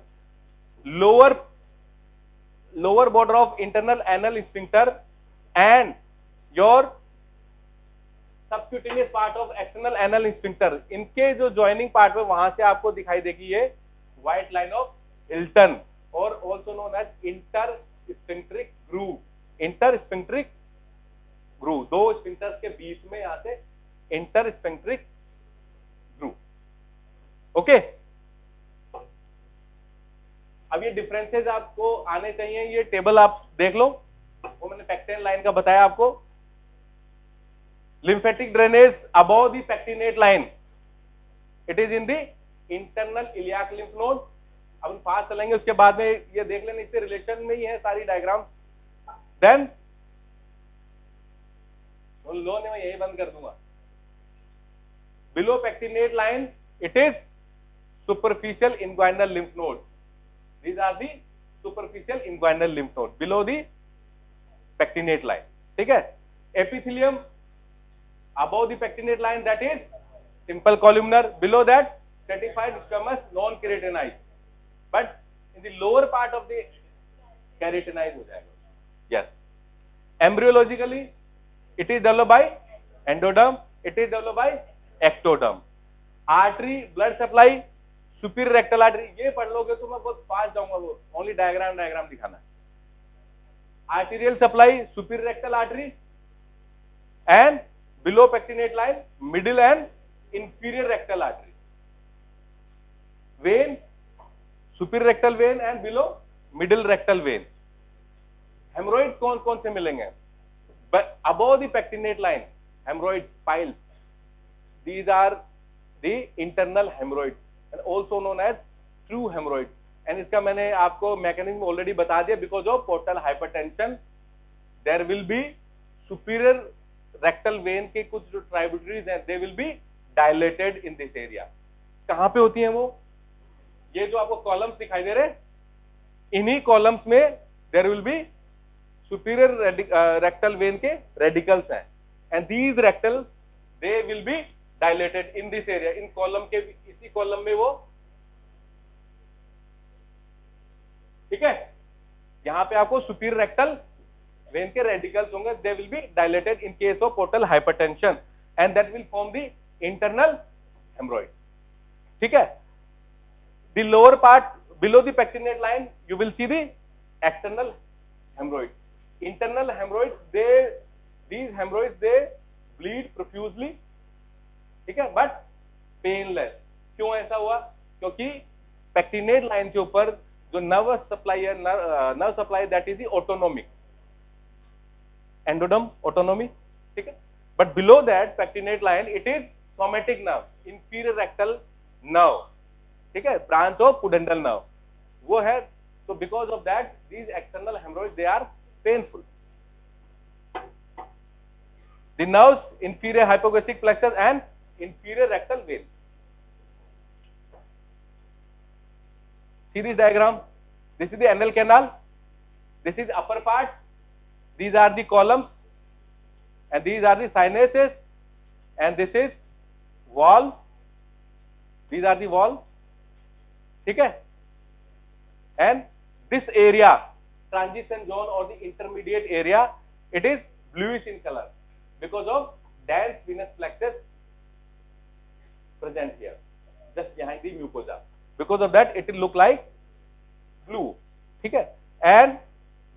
Lower border of internal anal sphincter and your subcutaneous part of external anal sphincter, इनके जो joining part है वहां से आपको दिखाई देगी ये white line of Hilton और also known as intersphincteric groove. intersphincteric groove, दो sphincters के बीच में यहां से intersphincteric groove. ओके, अब ये डिफरेंसेस आपको आने चाहिए. ये टेबल आप देख लो, वो मैंने पेक्टेन लाइन का बताया आपको. Lymphatic drainage above the pectinate line, it is in the internal iliac lymph node. अब हम फास्ट चलेंगे, उसके बाद में ये देख लेना, इससे रिलेशन में ही है सारी डायग्राम. देन लो ने मैं यही बंद कर दूंगा. Below pectinate line it is superficial inguinal lymph node. These are the superficial inguinal lymph node below the pectinate line. ठीक है, epithelium above the pectinate line, that is simple columnar. Below that stratified squamous non keratinized, but in the lower part of the keratinized हो जाएगा. Yes, embryologically it is developed by endoderm, it is developed by ectoderm. Artery, blood supply, superior rectal artery, ये पढ़ लोगे तो मैं बहुत fast जाऊंगा, वो ओनली डायग्राम दिखाना है. Arterial supply, superior rectal artery and below pectinate line, middle and inferior rectal artery. Vein, superior rectal vein and below middle rectal vein. Hemorrhoid कौन कौन से मिलेंगे, above the pectinate line, hemorrhoid piles. These are the internal hemorrhoids and also known as true hemorrhoids. And इसका मैंने आपको mechanism already बता दिया. Because of portal hypertension there will be superior rectal vein के कुछ जो ट्राइब्यूटरीज हैं they will be dilated in this area. कहां पे होती हैं वो? ये जो आपको कॉलम्स दिखाई दे रहे हैं, इन्हीं कॉलम्स में there will be superior rectal vein के रेडिकल्स हैं. And these rectals they will be dilated in this area. इन कॉलम के इसी कॉलम में वो, ठीक है, यहां पे आपको सुपीरियर रेक्टल वेन के रेडिकल्स होंगे. दे will be dilated in case of portal hypertension and that will form the internal haemorrhoid. ठीक है. The lower part below the pectinate line you will see the external haemorrhoid. Internal haemorrhoid these hemorrhoids they bleed profusely. ठीक है, but painless. क्यों ऐसा हुआ? क्योंकि pectinate line के ऊपर जो नर्व सप्लाई है, nerve supply that is the autonomic endoderm autonomy. ठीक है, but below that pectinate line it is somatic nerve, inferior rectal nerve. ठीक है, ब्रांच ऑफ पुडेंडल नर्व वो है. तो because of that these external hemorrhoids they are painful. The nerves, inferior hypoglossal plexus and inferior rectal vein. See this diagram. This is the anal canal. This is upper part. These are the columns, and these are the sinuses, and this is wall. These are the wall. ठीक है. And this area, transition zone or the intermediate area, it is bluish in color. Because of dense venous plexus present here, just behind the mucosa. Because of that, it will look like blue. ठीक है. And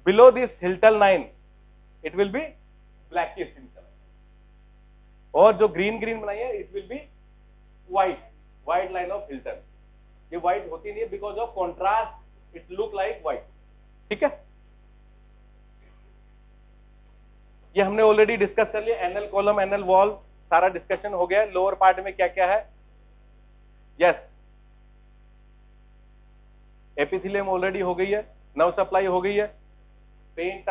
below this Hilton line, it will be blackish in color. और जो green बनाई है, it will be white line of Hilton. ये white होती नहीं है because of contrast, it look like white. ठीक है. ये हमने ऑलरेडी डिस्कस कर लिया. एनल कॉलम, एनल वॉल, सारा डिस्कशन हो गया. लोअर पार्ट में क्या क्या है? यस, एपिथेलियम ऑलरेडी हो गई है, नर्व सप्लाई हो गई है, पेन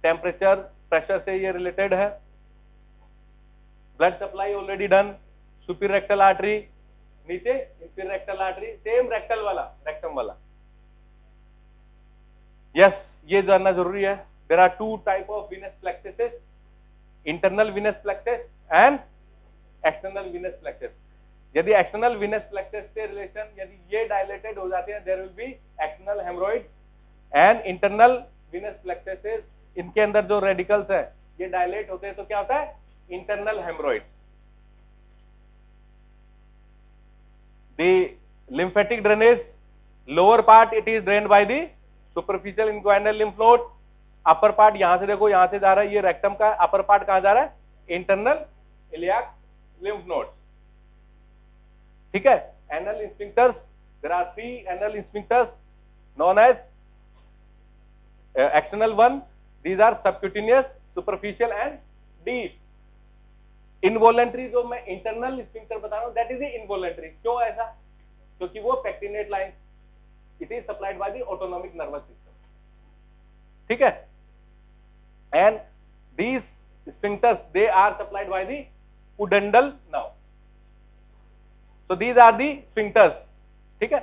टेम्परेचर प्रेशर से ये रिलेटेड है, blood supply already done, superior rectal artery, नीचे inferior rectal artery, same rectal वाला, रेक्टम वाला. यस, ये जानना जरूरी है. There are two type of venous plexuses, internal venous plexus and external venous plexus. यदि external venous plexus से relation यदि ये dilated हो जाते हैं, there will be external hemorrhoid, and internal venous plexuses इनके अंदर जो radicals है ये dilate होते हैं तो क्या होता है? Internal hemorrhoid. The lymphatic drainage, lower part it is drained by the superficial inguinal lymph node. Upper part यहां से देखो, यहां से जा रहा है, ये रेक्टम का अपर पार्ट कहां जा रहा है? Internal iliac lymph node. ठीक है. Anal sphincters, there are 3 anal sphincters known as external one. These are subcutaneous, superficial and deep. Involuntary जो मैं इंटरनल स्फिंक्टर बता रहा हूं दैट इज इनवॉलेंट्री. क्यों ऐसा? क्योंकि वो pectinate line it is supplied by the autonomic nervous system. ठीक है. And these sphincters they are supplied by the pudendal nerve. So these are the sphincters. ठीक है.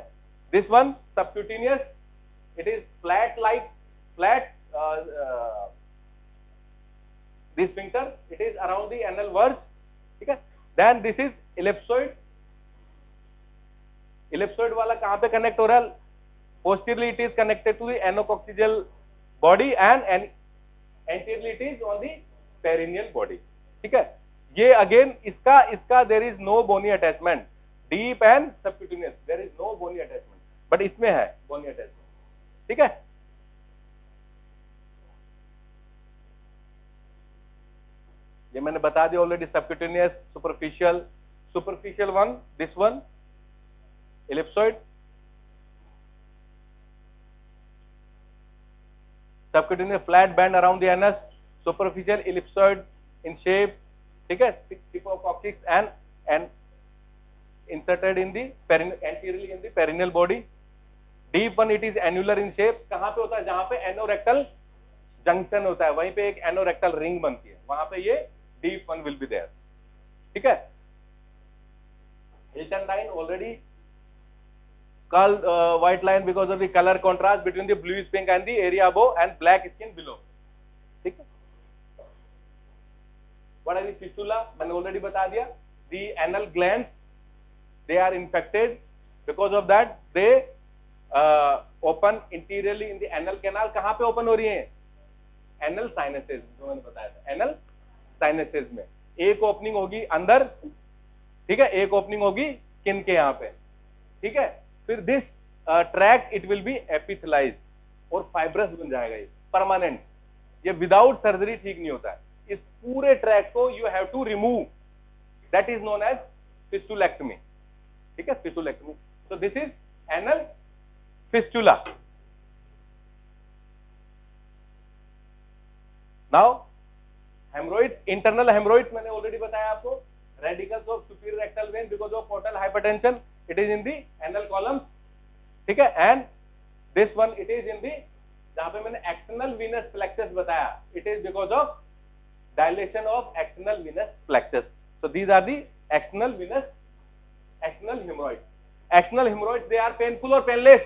This one subcutaneous, it is flat. This sphincter it is around the anal verge. ठीक है. Then this is ellipsoid. Ellipsoid वाला कहां पे connect हो रहा है? Posteriorly it is connected to the anococcygeal body and anteriorly it is on the perineal body. ठीक है. ये अगेन इसका there is no bony attachment. Deep and subcutaneous there is no bony attachment, but इसमें है bony attachment. ठीक है. ये मैंने बता दिया already. Subcutaneous, superficial one, this one ellipsoid. Subcutaneous flat band around the anus, superficial ellipsoid in shape, ठीक है, tip of coccyx and inserted in the anteriorly in the perineal body. Deep one, it is annular in shape. कहाँ पे होता है? जहां पे anorectal junction होता है वहीं पे एक एनोरेक्टल रिंग बनती है, वहां पे ये deep one will be there. ठीक है. Hilton line already called white line because of the color contrast between the bluish pink and the area above and black skin below. ठीक है. What are the fistula? मैंने already बता दिया. The anal glands, they are infected. Because of that, they open interiorly in the anal canal. कहाँ पे open हो रही हैं? Anal sinuses, जो मैंने बताया था. Anal sinuses में एक ओपनिंग होगी अंदर, ठीक है, एक ओपनिंग होगी स्किन के यहाँ पे. ठीक है. फिर this track it will be epithelialise और फाइब्रस बन जाएगा ये परमानेंट. ये विदाउट सर्जरी ठीक नहीं होता है. इस पूरे ट्रैक को you have to remove. That is known as fistulectomy. ठीक है, fistulectomy. So this is anal fistula. Now hemorrhoid, internal hemorrhoid मैंने ऑलरेडी बताया आपको. Radicles of superior rectal vein because of portal hypertension, it is in the anal column. ठीक है. And this one it is in the, जहां पे मैंने external venous plexus बताया, it is because of dilation of external venous plexus. So these are the external venous, external hemorrhoid. External hemorrhoid, they are painful और painless?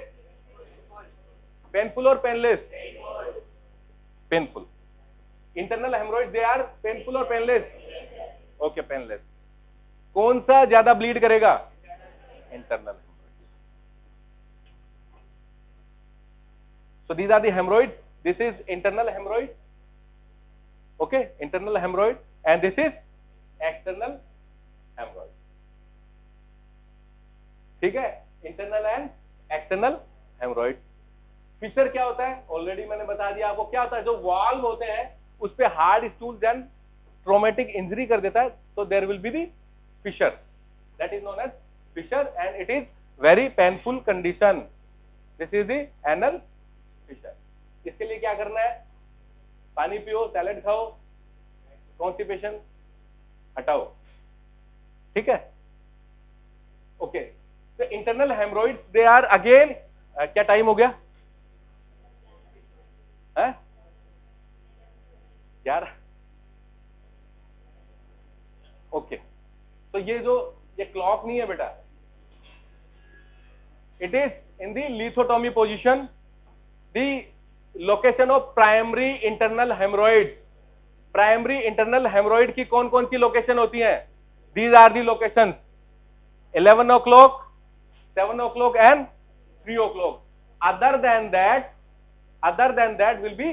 Painful और painless? Painful. Internal hemorrhoid, they are painful और painless? Okay, painless. कौन सा ज्यादा bleed करेगा? Internal. So these are the hemorrhoids. This is internal hemorrhoid. Okay, internal hemorrhoid, and this is external hemorrhoid. ठीक है, internal and external hemorrhoid. Fissure क्या होता है? ऑलरेडी मैंने बता दिया आपको. क्या होता है? जो वाल्व होते हैं उस पे hard stool and traumatic injury कर देता है, तो there will be the fissure. That is known as fissure and it is very painful condition. This is the anal fissure. इसके लिए क्या करना है? पानी पियो, सैलेड खाओ, कॉन्स्टिपेशन हटाओ. ठीक है. ओके. तो internal hemorrhoids, they are again, क्या टाइम हो गया है? 11. ओके. तो ये जो ये क्लॉक नहीं है बेटा, it is in the लिथोटॉमी position. The location of primary internal hemorrhoid. Primary internal hemorrhoid की कौन कौन सी लोकेशन होती हैं? These are the locations: 11 o'clock, 7 o'clock and 3 o'clock. Other than that will be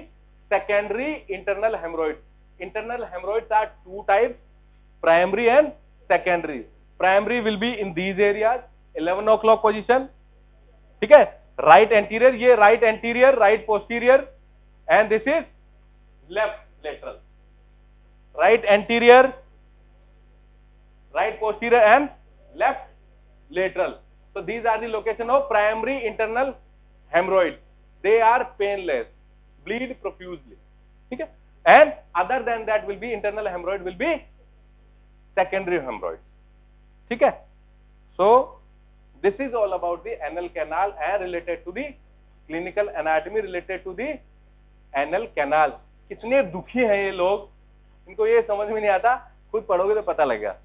secondary internal hemorrhoids. Internal hemorrhoids are two types: primary and secondary. Primary will be in these areas, 11 o'clock position. ठीक है. Right anterior, ये right anterior, right posterior, and this is left lateral. Right anterior, right posterior and left lateral. So these are the location of primary internal hemorrhoid. They are painless, bleed profusely. ठीक है. And other than that will be internal hemorrhoid will be secondary hemorrhoid. ठीक है. सो this is all about the anal canal and related to the clinical anatomy related to the anal canal. कितने दुखी हैं ये लोग, इनको ये समझ में नहीं आता, खुद पढ़ोगे तो पता लगेगा.